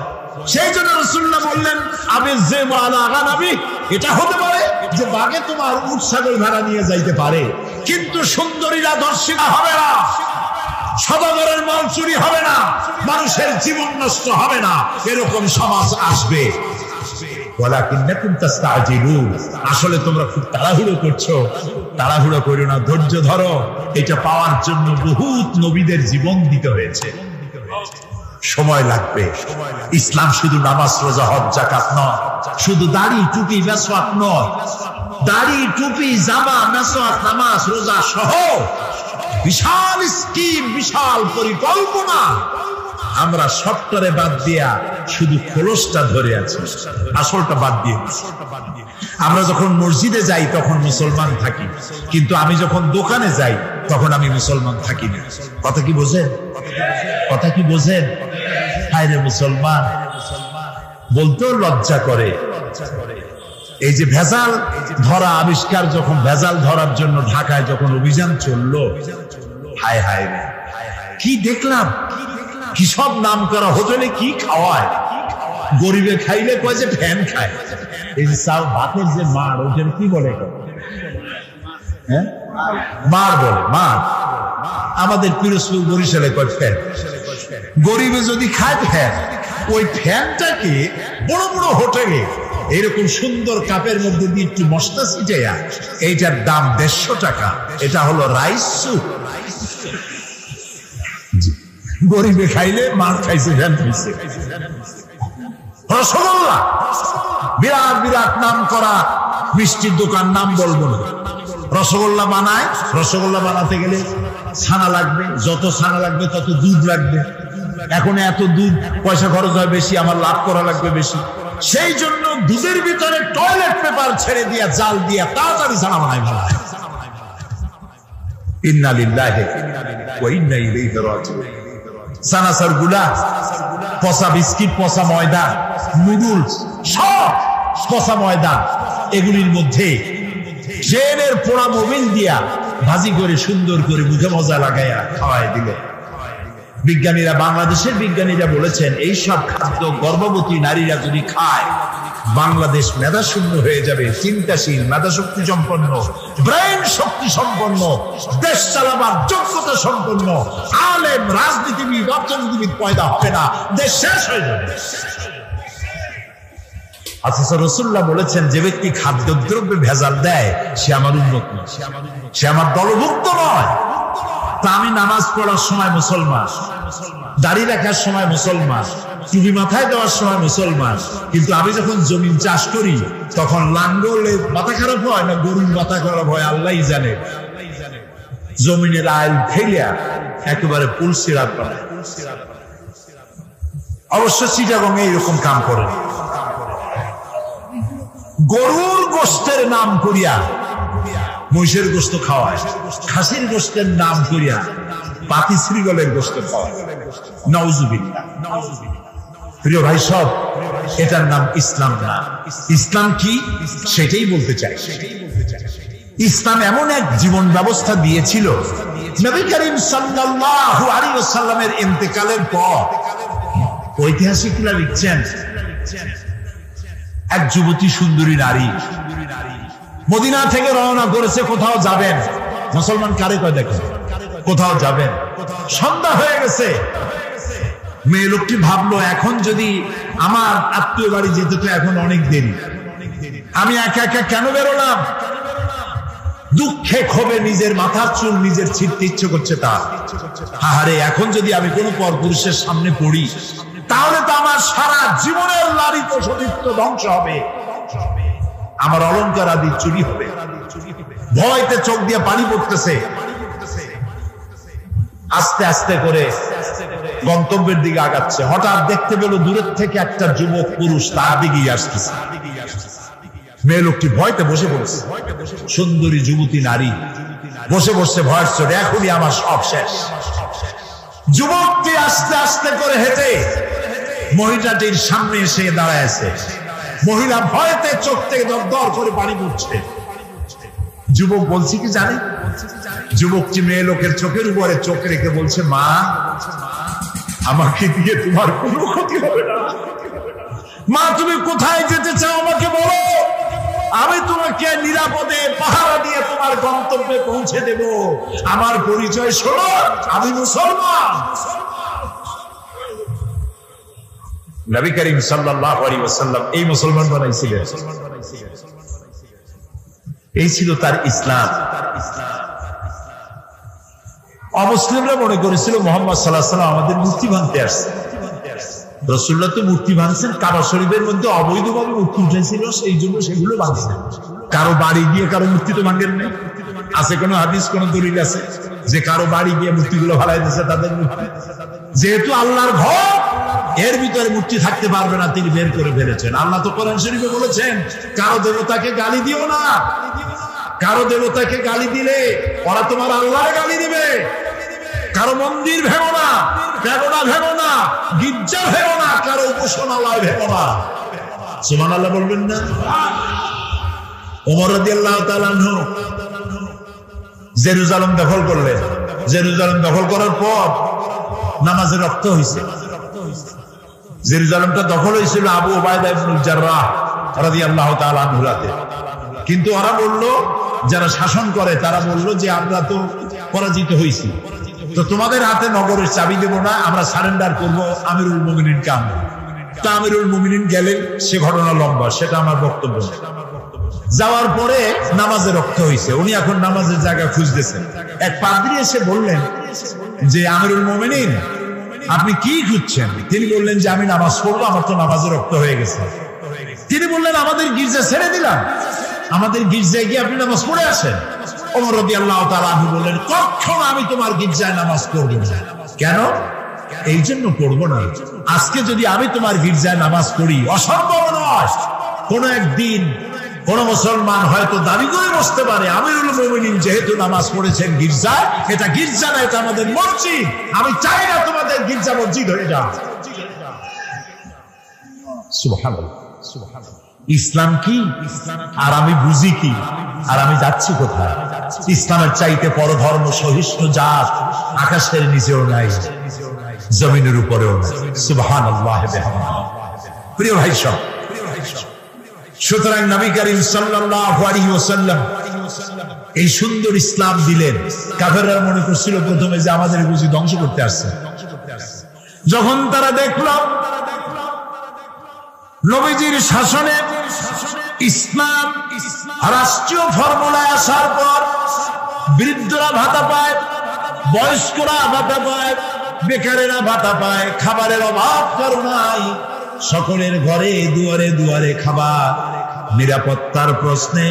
সেই জন্য রাসূলুল্লাহ বললেন আবিন জিদু আলা গানামি, এটা হতে পারে যে বাঘে তোমার উট ছাগল ভেড়া নিয়ে যাইতে পারে, কিন্তু সুন্দরীরা ধর্ষিতা হবে না, সদাগরের মাল চুরি হবে না, মানুষের জীবন নষ্ট হবে না, এরকম সমাজ আসবে। ওয়ালাকিন্নাকুম তাস্তাজিলুন, আসলে তোমরা খুব তাড়াহুড়ো করছো। তাড়াহুড়ো করো না, ধৈর্য ধরো। এটা পাওয়ার জন্য বহুত নবীদের জীবন দিতে হয়েছে, সময় লাগবে। ইসলাম শুধু নামাজ রোজা হজ যাকাত নয়, শুধু দাড়ি টুপি মেসওয়াক নয়, দাড়ি টুপি জামা মেসওয়াক নামাজ রোজা সহ বিশাল স্কিম, বিশাল পরিকল্পনা। আমরা সবটারে বাদ দিয়া শুধু খোলসটা ধরে আছি, আসলটা বাদ দিয়ে। আমরা যখন মসজিদে যাই তখন মুসলমান থাকি, কিন্তু আমি যখন দোকানে যাই তখন আমি মুসলমান থাকি না। কথা কি বোঝেন? কথা কি বোঝেন? হায়রে মুসলমান, বলতেও লজ্জা করে। এই যে ভেজাল ধরা আবিষ্কার, যখন ভেজাল ধরার জন্য ঢাকায় যখন অভিযান চললো, হায় হায় রে কি দেখলাম, কি সব নাম করা হোটেলে কি খাওয়ায়। গরিবে খাইলে কয় যে ফ্যান খায়। এই যে চাল ভাতের যে মার, ওইটার কি বলে? হ্যাঁ, মার বলে, মার। আমাদের পিরোজপুর বরিশালে কয় ফ্যান। গরিবে যদি খায় ফ্যান, ওই ফ্যানটাকে বড় বড় হোটেলে এরকম সুন্দর কাপের মধ্যে দিয়ে একটু মশলা ছিটাইয়া, এইটার দাম 150 টাকা। এটা হলো রাইস স্যুপ। গরিবে খাইলে মাছ খাইছে, ফ্যান খাইছে। রসগোল্লা, বিরাট বিরাট নাম করা মিষ্টির দোকান, নাম বলবো না। রসগোল্লা বানায়, রসগোল্লা বানাতে গেলে ছানা লাগবে, যত ছানা লাগবে তত দুধ লাগবে। এখন এত দুধ পয়সা খরচ হয় বেশি, আমার লাভ করা লাগবে বেশি। সেই জন্য দুধের ভিতরে টয়লেট পেপার ছেড়ে দিয়া, জাল দিয়া তাড়াতাড়ি ছানা বানায় ফেলায়। ইন্না লিল্লাহি ওয়া ইন্না ইলাইহি রাজিউন। সানাসার গুলা, পচা বিস্কিট, পচা ময়দা, নুডলস, সব পচা ময়দা, এগুলির মধ্যে জেলের পোড়া মোবিল দিয়া ভাজি করে সুন্দর করে মুখে মজা লাগাইয়া খাওয়াই দিলে। বিজ্ঞানীরা, বাংলাদেশের বিজ্ঞানীরা বলেছেন এই সব খাদ্য গর্ভবতী নারীরা যদি খায় বাংলাদেশ মেধাশূন্য হয়ে যাবে। চিন্তাশীল, মেধাশক্তি সম্পন্ন, ব্রেন শক্তি সম্পন্ন, দেশ চালাবার যোগ্যতা সম্পন্ন আলেম, রাজনীতিবিদ, অর্থনীতিবিদ পয়দা হবে না, দেশ শেষ হয়ে যাবে। অথচ রাসূলুল্লাহ বলেছেন যে ব্যক্তি খাদ্যদ্রব্যে ভেজাল দেয় সে আমার উম্মত নয়, সে আমার দলভুক্ত নয়। তা আমি নামাজ পড়ার সময় মুসলমান, দাড়ি রাখার সময় মুসলমান, টুপি মাথায় দেওয়ার সময় মুসলমান, কিন্তু আমি যখন জমিন চাষ করি তখন লাঙ্গলে মাথা খারাপ হয় না গরুর মাথা খারাপ হয় আল্লাহই জানে। জমিনের আইল ফেলিয়া একেবারে পুলসিরাত বানায়। অবশ্য চিটাগং এইরকম কাম করে। গরুর গোশতের নাম করিয়া মহিষের গোশত খাওয়ায়, খাসির গোশতের নাম করিয়া পাতি শ্রীগলের গোশত খাওয়ায়। নাউজুবিল্লাহ। প্রিয় ভাই সব, এটার নাম ইসলাম না। ইসলাম কি সেটাই বলতে চাই। ইসলাম এমন এক জীবন ব্যবস্থা দিয়েছিল, নবী করিম সাল্লাল্লাহু আলাইহি ওয়াসাল্লামের ইন্তেকালের পর ঐতিহাসিকরা লিখছেন এক যুবতী সুন্দরী নারী মদিনা থেকে রওনা করেছে, কোথাও যাবেন। মুসলমান কারে কয় দেখেন, কোথাও যাবেন। সন্ধ্যা হয়ে গেছে। মেয়ে লোকটি ভাবলো এখন যদি আমার আত্মীয় বাড়ি যেতে তো এখন অনেক দেরি, আমি একা একা কেন বেরোলাম। দুঃখে ক্ষোভে নিজের মাথার চুল নিজের ছিঁড়তে ইচ্ছে করছে তার। আহারে, এখন যদি আমি কোনো পরপুরুষের সামনে পড়ি তাহলে তো আমার সারা জীবনের লালিত সতীত্ব ধ্বংস হবে, আমার অলংকার আদি চুরি হবে। ভয়তে চোখ দিয়ে পানি পড়তেছে। আস্তে আস্তে করে গন্তব্যের দিকে আগাচ্ছে। হঠাৎ দেখতে পেল দূরের থেকে একটা যুবক পুরুষ তার দিকেই আসতেছে। মেয়ে লোকটি ভয়তে বসে পড়েছে। সুন্দরী যুবতী নারী বসে বসে ভয়ের চোটে এখনই আমার সব শেষ। যুবকটি আস্তে আস্তে করে হেঁটে মহিলাটির সামনে এসে দাঁড়ায় আছে। মহিলা ভয়তে চোখ থেকে দর দর করে পানি পড়ছে। যুবক বলছি কি জানে, যুবকটি মেয়ে লোকের চোখের উপরে চোখ রেখে বলছে, মা, আমাকে দিয়ে তোমার কোনো ক্ষতি হবে না। মা, তুমি কোথায় যেতে চাও আমাকে বলো, আমি তোমাকে নিরাপদে পাহারা দিয়ে তোমার গন্তব্যে পৌঁছে দেব। আমার পরিচয় শোনো, আমি মুসলমান। নবী করিম সাল্লাল্লাহু আলাইহি ওয়াসাল্লাম এই মুসলমান বানাইছিলেন। এই ছিল তার ইসলাম। অমুসলিমরা মনে করেছিল মুহাম্মদ সাল্লাল্লাহু আলাইহি ওয়াসাল্লাম আমাদের মূর্তি ভাঙতে আসছে। রাসূলুল্লাহ তো মূর্তি ভাঙছেন, কাবা শরীফের মধ্যে অবৈধভাবে মূর্তি উঠেছিল, সেই জন্য সেগুলো ভাঙছেন। কারো বাড়ি গিয়ে কারো মূর্তি তো ভাঙেন নাই। আছে কোনো হাদিস, কোন দলিল আছে যে কারো বাড়ি গিয়ে মূর্তিগুলো ফালাই দিয়েছে তাদের মূর্তি? যেহেতু আল্লাহর ঘর, এর ভিতরে মূর্তি থাকতে পারবে না, তিনি বের করে ফেলেছেন। আল্লাহ তো কোরআন শরীফে বলেছেন, কারো দেবতাকে গালি দিও না। কারো দেবতাকে গালি দিলে ওরা তোমার আল্লাহর গালি দিবে। কারো মন্দির ভেঙো না, প্যাগোডা ভেঙো না, গির্জা ভেঙো না, কারো উপাসনালয় ভেঙো না। সুবহানাল্লাহ বলবেন না? ওমর রাদিয়াল্লাহু তাআলা আনহু জেরুজালেম দখল করলেন। জেরুজালেম দখল করার পর নামাজে রক্ত হয়েছে। জেরুজালেমটা দখল হয়েছিল আবু উবাইদা ইবনুল জাররাহ রাদিয়াল্লাহু তাআলা আনহুর হাতে। কিন্তু ওরা বলল, যারা শাসন করে তারা বলল যে আমরা তো পরাজিত হয়েছি, তো তোমাদের হাতে নগরের চাবি দেব না, আমরা সারেন্ডার করব আমিরুল মুমিনিন কাম। তা আমিরুল মুমিনিন গেলেন, সে ঘটনা লম্বা, সেটা আমার বক্তব্য। যাওয়ার পরে নামাজে রক্ত হয়েছে। উনি এখন নামাজের জায়গা খুঁজতেছেন। এক পাদ্রী এসে বললেন যে, আমিরুল মুমিনিন, আপনি কি খুঁজছেন? তিনি বললেন যে, আমি নামাজ পড়বো, আমার তো নামাজে রক্ত হয়ে গেছে। তিনি বললেন, আমাদের গির্জা ছেড়ে দিলাম, আমাদের গির্জায় গিয়ে আপনি নামাজ পড়ে আসেন। ওমর রাদিয়াল্লাহু তাআলা আনহু বললেন, কখনো আমি তোমার গির্জায় নামাজ পড়ব না। কেন? এই জন্য পড়বো না, আজকে যদি আমি তোমার গির্জায় নামাজ পড়ি, অসম্ভব নয় কোন একদিন কোন মুসলমান হয়তো দাবি করে বসতে পারে, আমিরুল মুমিনিন যেহেতু নামাজ পড়েছেন গির্জায়, এটা গির্জা না, এটা আমাদের মসজিদ, আমি চাই না তোমাদের গির্জা মসজিদ হয়ে যাক। সুবহানাল্লাহ। ইসলাম কি আর আমি বুঝি কি আর আমি যাচ্ছি কোথায়। ইসলামের চাইতে পরধর্ম সহিষ্ণু জাত আকাশের নিচেও নাই, জমিনের উপরেও নাই। সুবহানাল্লাহ বিহামদিহি। প্রিয় ভাই সব, সুতরাং নবী করিম সাল্লাল্লাহু আলাইহি ওয়াসাল্লাম এই সুন্দর ইসলাম দিলেন। কাফেররা মনে করছিল প্রথমে যে আমাদের বুঝি ধ্বংস করতে আসছে। যখন তারা দেখলো নবীজির শাসনে ইসলাম রাষ্ট্রীয় ফর্মুলায় আসার পর বৃদ্ধরা ভাতা পায়, বয়স্করা ভাতা পায়, বেকারেরা ভাতা পায়, খাবারের অভাব কারো নাই, সকলের ঘরে দুয়ারে দুয়ারে খাবার, নিরাপত্তার প্রশ্নে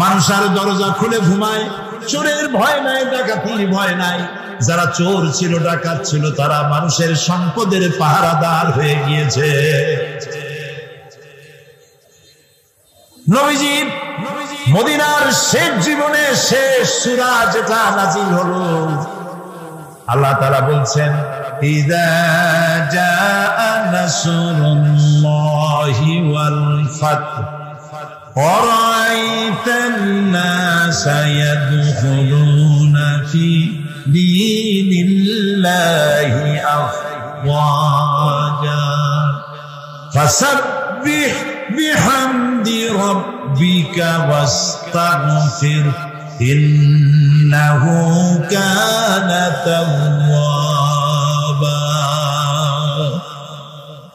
মানুষের দরজা খুলে ঘুমায়, চোরের ভয় নাই, ডাকাতির ভয় নাই। যারা চোর ছিল, ডাকাত ছিল, তারা মানুষের সম্পদের পাহারাদার হয়ে গিয়েছে। নবীজির মদিনার শেষ জীবনে শেষ সূরা যেটা নাযিল হলো, আল্লাহ তাআলা বলছেন ইযা জাআ নাসরুল্লাহি ওয়াল ফাতহ ওয়ারাআইতান নাসা ইয়াদখুলুনা ফি দীনিল্লাহি আফওয়াজা ফাসাব্বিহ বিহামদি রাব্বিকা ওয়াস্তাগফির ইন্নাহু কানা তাওয়াবা।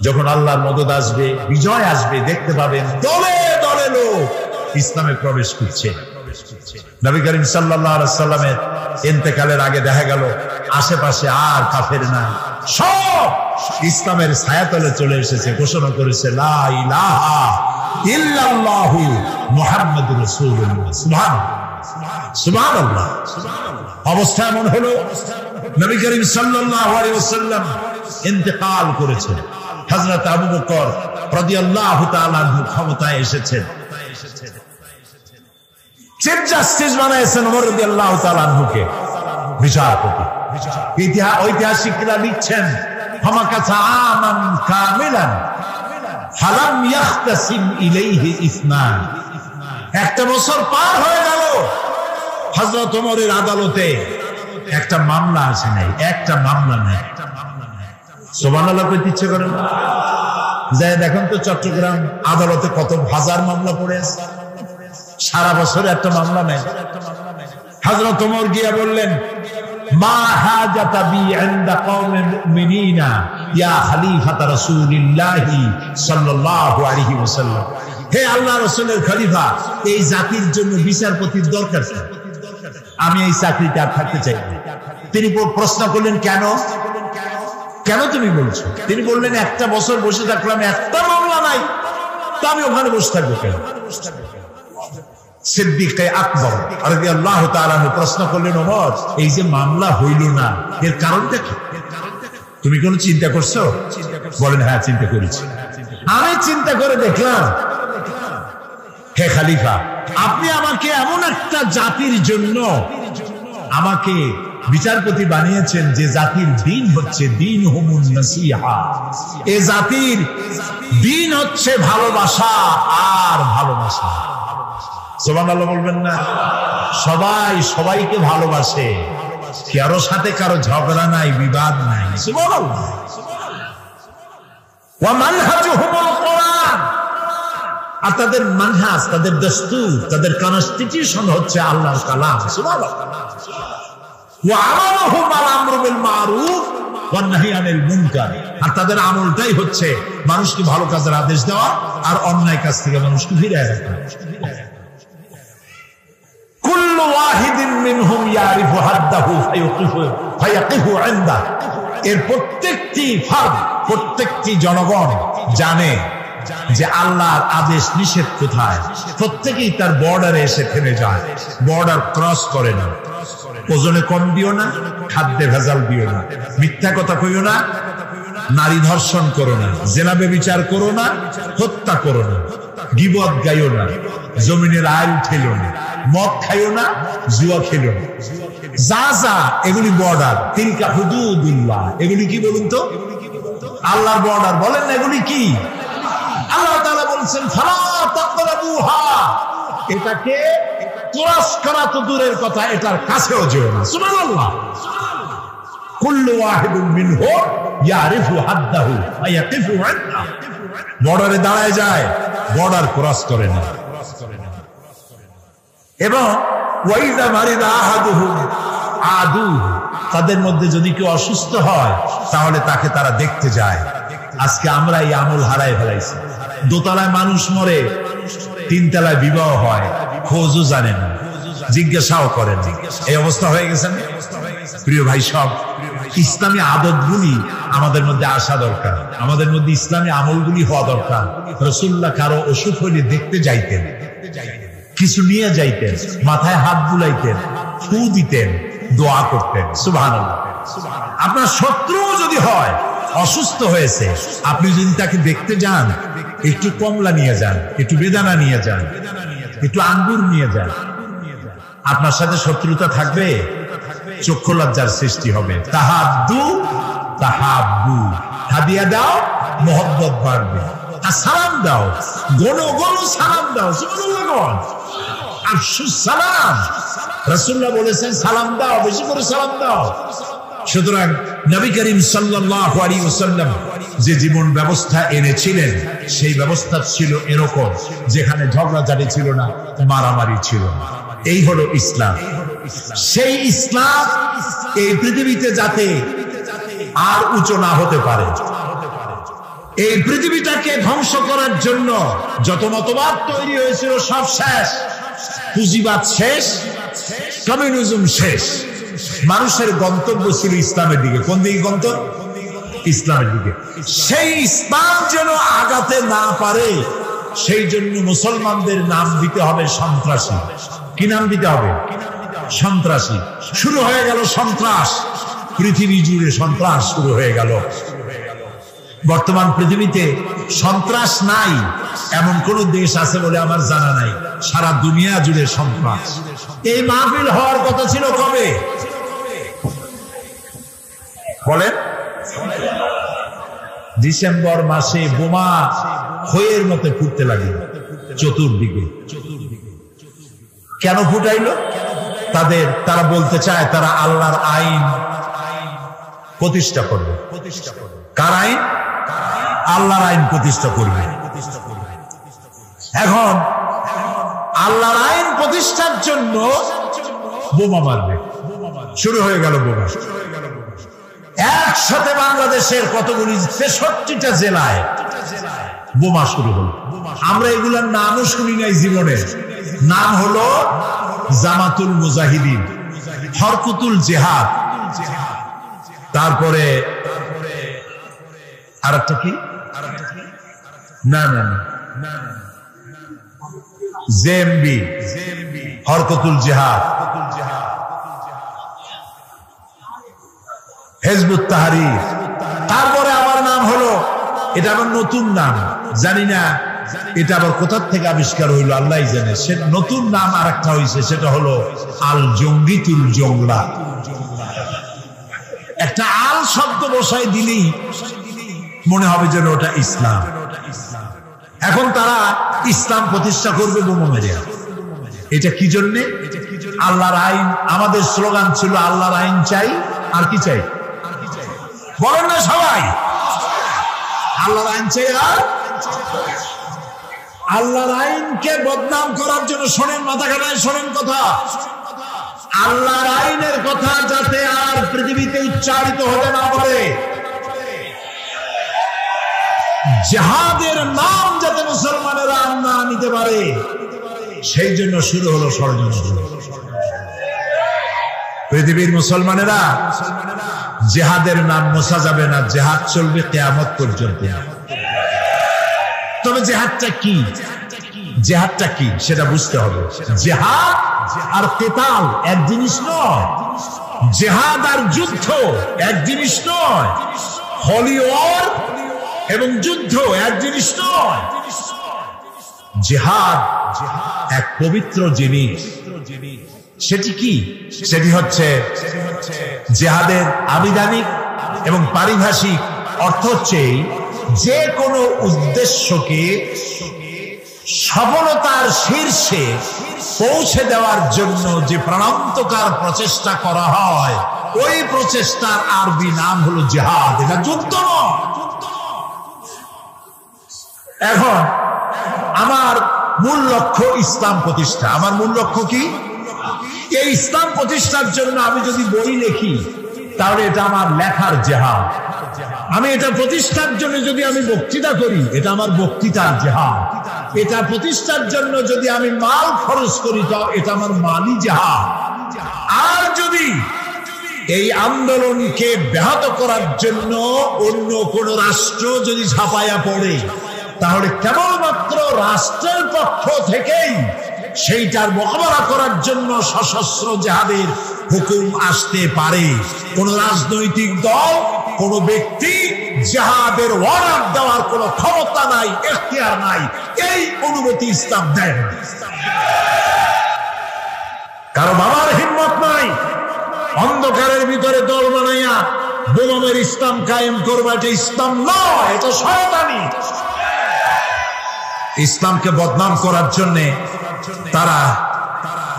যখন আল্লাহর মদদ আসবে, বিজয় আসবে, দেখতে পাবেন দলে দলে লোক ইসলামে প্রবেশ করছে। নবী করিম সাল্লাল্লাহু আলাইহি ওয়াসাল্লামের ইন্তেকালের আগে দেখা গেল আশেপাশে আর কাফের নাই, সব ইসলামের ছায়াতলে চলে এসেছে, ঘোষণা করেছে লা ইলাহা ইল্লাল্লাহু মুহাম্মাদুর রাসূলুল্লাহ। সুবহানাল্লাহ। অবস্থা এমন হলো নবী করিম সাল্লাল্লাহু আলাইহি ওয়াসাল্লাম ইন্তেকাল করেছেন, হযরত আবু বকর রাদিয়াল্লাহু তাআলা আনহু ক্ষমতায় এসেছেন, চিফ জাস্টিস বানাইছেন ওমর রাদিয়াল্লাহু তাআলা আনহুকে বিচারপতি। ঐতিহাসিকরা লিখছেন ফামাকাসা আমান কামিলান ফালাম ইয়াখতাসিম ইলাইহি ইসনান। একটা বছর পার হয়ে গেল, হযরত ওমরের আদালতে একটা মামলা আসে নাই, একটা মামলা নাই। সুবহানাল্লাহ কইতে ইচ্ছে করে না? যাই দেখুন তো চট্টগ্রাম আদালতে কত হাজার মামলা পড়ে আছে, সারা বছরে একটা মামলা নেই। হযরত ওমর গিয়া বললেন মা হাজাতা বি ইনদা কওমিল মুমিনিনা ইয়া খলিফাতা রাসূলিল্লাহি সাল্লাল্লাহু আলাইহি ওয়াসাল্লাম। হে আল্লাহর রাসূলের খলিফা, এই জাতির জন্য বিচারপতির দরকার, আমি এই চাকরিতে আর থাকতে চাই না। তিনি প্রশ্ন করলেন কেন, কেন তুমি বলছো? তিনি বললেন একটা বছর বসে থাকলাম, একটা মামলা নাই, তো আমি ওখানে বসে থাকবো কেন? সিদ্দিকে আকবর রাদিয়াল্লাহু তাআলা প্রশ্ন করলেন ওমর, এই যে মামলা হইল না, এর কারণটা কি? তুমি কোন চিন্তা করছো? বলেন হ্যাঁ চিন্তা করেছি। আমি চিন্তা করে দেখলাম, হে খলিফা, আপনি আমাকে এমন একটা জাতির জন্য আমাকে বিচারপতি বানিয়েছেন যে জাতির দিন হচ্ছে দিন হুমুন নাসিহা, এ জাতির দিন হচ্ছে ভালোবাসা আর ভালোবাসা। সুবহানাল্লাহ বলবেন না? সবাই সবাইকে ভালোবাসে, কারো সাথে কারো ঝগড়া নাই, বিবাদ নাই। সুবহানাল্লাহ। ওয়া মানহাজুহুমুল কোরআন, আর তাদের মানহাজ, তাদের দস্তুর, তাদের কনস্টিটিউশন হচ্ছে আল্লাহর কালাম। সুবহানাল্লাহ। ওয়া আমালুহুম আল আমরু বিল মারুফ ওয়ান নাহি আনিল মুনকার, আর তাদের আমলটাই হচ্ছে মানুষকে ভালো কাজের আদেশ দেওয়া আর অন্যায় কাজ থেকে মানুষকে ফিরিয়ে রাখা। কুল্লু ওয়াহিদিন মিনহুম ইয়ারিফু হাদ্দাহু ফায়াকিফু ইনদা, এর প্রত্যেকটি ফার্দ, প্রত্যেকটি জনগণ জানে যে আল্লাহর আদেশ নিষেধ কোথায়। প্রত্যেকেই তার বর্ডারে এসে থেমে যায়, বর্ডার ক্রস করে না। ওজনে কম দিও না, খাদ্যে ভেজাল দিও না, মিথ্যা কথা কইও না, নারী ধর্ষণ করো না, জেনা ব্যভিচার করো না, হত্যা করো না, গীবত গাইও না, জমিনের আইল ঠেলো না, মদ খাইও না, জুয়া খেলো না, যা যা এগুলি বর্ডার। তিলকা হুদুদুল্লাহ, এগুলি কি বলুন তো? আল্লাহর বর্ডার। বলেন না এগুলি কি? আল্লাহ তাআলা বলছেন বলছেন ফালা তাকরাবুহা, এটাকে ক্রস করা তো দূরের কথা, এটার কাছেও যেও না। সুবহানাল্লাহ। কুল্লু ওয়াহিদুন মিনহু ইয়ারিফু হাদ্দাহু ওয়া ইয়াকিফু আনহা, বর্ডারে দাঁড়ায় যায়, বর্ডার ক্রস করে না। এবং ওয়াইদা মারিদা আহাদুহুম আদু, তাদের মধ্যে যদি কেউ অসুস্থ হয় তাহলে তাকে তারা দেখতে যায়। আজকে আমরা এই আমল হারাই ফেলাইছি। দোতলায় মানুষ মরে, তিনতলায় বিবাহ হয়, খোঁজও জানেন না, জিজ্ঞাসাও করেন। এই অবস্থা হয়ে গেছে। প্রিয় ভাই, সব ইসলামী আদতগুলি আমাদের মধ্যে আসা দরকার, আমাদের মধ্যে ইসলামী আমলগুলি হওয়া দরকার। রাসূলুল্লাহ কারো অসুখ হইলে দেখতে যাইতেন, কিছু নিয়ে যাইতেন, মাথায় হাত বুলাইতেন, ফু দিতেন, দোয়া করতেন। সুবহানাল্লাহ। আপনার শত্রু যদি হয়, অসুস্থ হয়েছে, আপনি যদি তাকে দেখতে যান, একটু কমলা নিয়ে যান, একটু বেদানা নিয়ে যান, একটু আঙ্গুর নিয়ে যান, আপনার সাথে শত্রুতা থাকবে, চক্ষু লজ্জার সৃষ্টি হবে। তাহাদ্দু তাহাব্বু, হাদিয়া দাও, মহব্বত বাড়বে। আর সালাম দাও, গনো গনো সালাম দাও। সুবহানাল্লাহ। আফশুস সালাম, রাসূলুল্লাহ বলেছেন সালাম দাও, বেশি করে সালাম দাও। সুতরাং নবী করিম সাল্লাল্লাহু আলাইহি ওয়াসাল্লাম যে জীবন ব্যবস্থা এনেছিলেন, সেই ব্যবস্থা ছিল এরকম, যেখানে ঝগড়াঝাটি ছিল না, মারামারি ছিল না। এই হলো ইসলাম। সেই ইসলাম এই পৃথিবীতে যাতে আর উঁচু না হতে পারে, এই পৃথিবীটাকে ধ্বংস করার জন্য যত মতবাদ তৈরি হয়েছিল সব শেষ। পুঁজিবাদ শেষ, কমিউনিজম শেষ। মানুষের গন্তব্য ছিল ইসলামের দিকে। কোন দিকে গন্তব্য? ইসলামের দিকে। সেই ইসলাম যেন আগাতে না পারে, সেই জন্য মুসলমানদের নাম দিতে হবে সন্ত্রাসী। কি নাম দিতে হবে? সন্ত্রাসী। শুরু হয়ে গেল সন্ত্রাস, পৃথিবী জুড়ে সন্ত্রাস শুরু হয়ে গেল। বর্তমান পৃথিবীতে সন্ত্রাস নাই এমন কোন দেশ আছে বলে আমার জানা নাই। সারা দুনিয়া জুড়ে সন্ত্রাস। এই মাহফিল হওয়ার কথা ছিল কবে বলেন? ডিসেম্বর মাসে বোমা খয়ের মতো ফুটতে লাগলো চতুর্দিকে। কেন ফুটাইলো? তারা বলতে চায় তারা আল্লাহর আইন প্রতিষ্ঠা করবে। কার আইন? আল্লাহর আইন প্রতিষ্ঠা করবে। এখন আল্লাহর আইন প্রতিষ্ঠার জন্য বোমা মারবে। শুরু হয়ে গেল বোমা। একসাথে বাংলাদেশের কতগুলি ৬৩টা জেলায় বোমা শুরু হলো। আমরা এগুলার নামও শুনি নাই জীবনে। নাম হলো জামাতুল মুজাহিদিন, হরকুতুল জিহাদ, তারপরে আরেকটা কি, না না না, জেএমবি, হরকুতুল জিহাদ, হিজবুত তাহরীর। তারপরে আমার নাম হলো, এটা আমার নতুন নাম, জানি না এটা আবার কোথা থেকে আবিষ্কার হইলো আল্লাহই জানে। সে নতুন নাম আর একটা হয়েছে, সেটা হলো আল জঙ্গিতুল জংলা। একটা আল শব্দ বসাই দিলেই মনে হবে যেন ওটা ইসলাম। এখন তারা ইসলাম প্রতিষ্ঠা করবে বোমা মেরে। এটা কি জন্যে? আল্লাহর আইন। আমাদের স্লোগান ছিল আল্লাহর আইন চাই, আর কি চাই বলেন না সবাই? আল্লাহর আইন চাই। আর আল্লাহর আইনকে বদনাম করার জন্য শোনেন, মাথা খাটায় শোনেন কথা, আল্লাহর আইনের কথা যাতে আর পৃথিবীতে উচ্চারিত হতে না পারে, জিহাদের নাম যাতে মুসলমানেরা না নিতে পারে, সেই জন্য শুরু হলো ষড়যন্ত্র। পৃথিবীর মুসলমানেরা জিহাদের নাম মোছা যাবে না, জিহাদ চলবে কিয়ামত পর্যন্ত। তবে জিহাদটা কি, জিহাদটা কি সেটা বুঝতে হবে। জিহাদ আর কিতাল এক জিনিস নয়, জিহাদ আর যুদ্ধ এক জিনিস নয়, হলি ওয়ার এবং যুদ্ধ এক জিনিস নয়। জিহাদ এক পবিত্র জিনিস। সেটি কি? সেটি হচ্ছে জিহাদের আবিধানিক এবং পারিভাষিক অর্থ হচ্ছে যে কোনো উদ্দেশ্যকে সফলতার শীর্ষে পৌঁছে দেওয়ার জন্য যে প্রাণান্তকার প্রচেষ্টা করা হয়, ওই প্রচেষ্টার আরবি নাম হলো জিহাদ। এটা যুদ্ধ নয়। এখন আমার মূল লক্ষ্য ইসলাম প্রতিষ্ঠা। আমার মূল লক্ষ্য কি? এই ইসলাম প্রতিষ্ঠার জন্য আমি যদি বই লিখি, তাহলে এটা আমার লেখার জিহাদ। আমি এটা প্রতিষ্ঠার জন্য যদি আমি বক্তৃতা করি, এটা আমার বক্তৃতার জিহাদ। এটা প্রতিষ্ঠার জন্য যদি আমি মাল খরচ করি, তো এটা আমার মালি জিহাদ। আর যদি এই আন্দোলনকে ব্যাহত করার জন্য অন্য কোন রাষ্ট্র যদি ঝাঁপাইয়া পড়ে, তাহলে কেবলমাত্র রাষ্ট্রের পক্ষ থেকেই সেইটার মোকাবেলা করার জন্য সশস্ত্র জিহাদের হুকুম আসতে পারে। কোন রাজনৈতিক দল, কোন ব্যক্তি জিহাদের অর্ডার দেওয়ার কোন ক্ষমতা নাই, এখতিয়ার নাই। এই অনুমতি ইসলাম দেয় না। কারো বাবার হিম্মত নাই অন্ধকারের ভিতরে দল বানাইয়া বোমামের ইসলাম কায়েম করবে। এটা ইসলাম নয়, এটা শয়তানি। ইসলামকে বদনাম করার জন্য তারা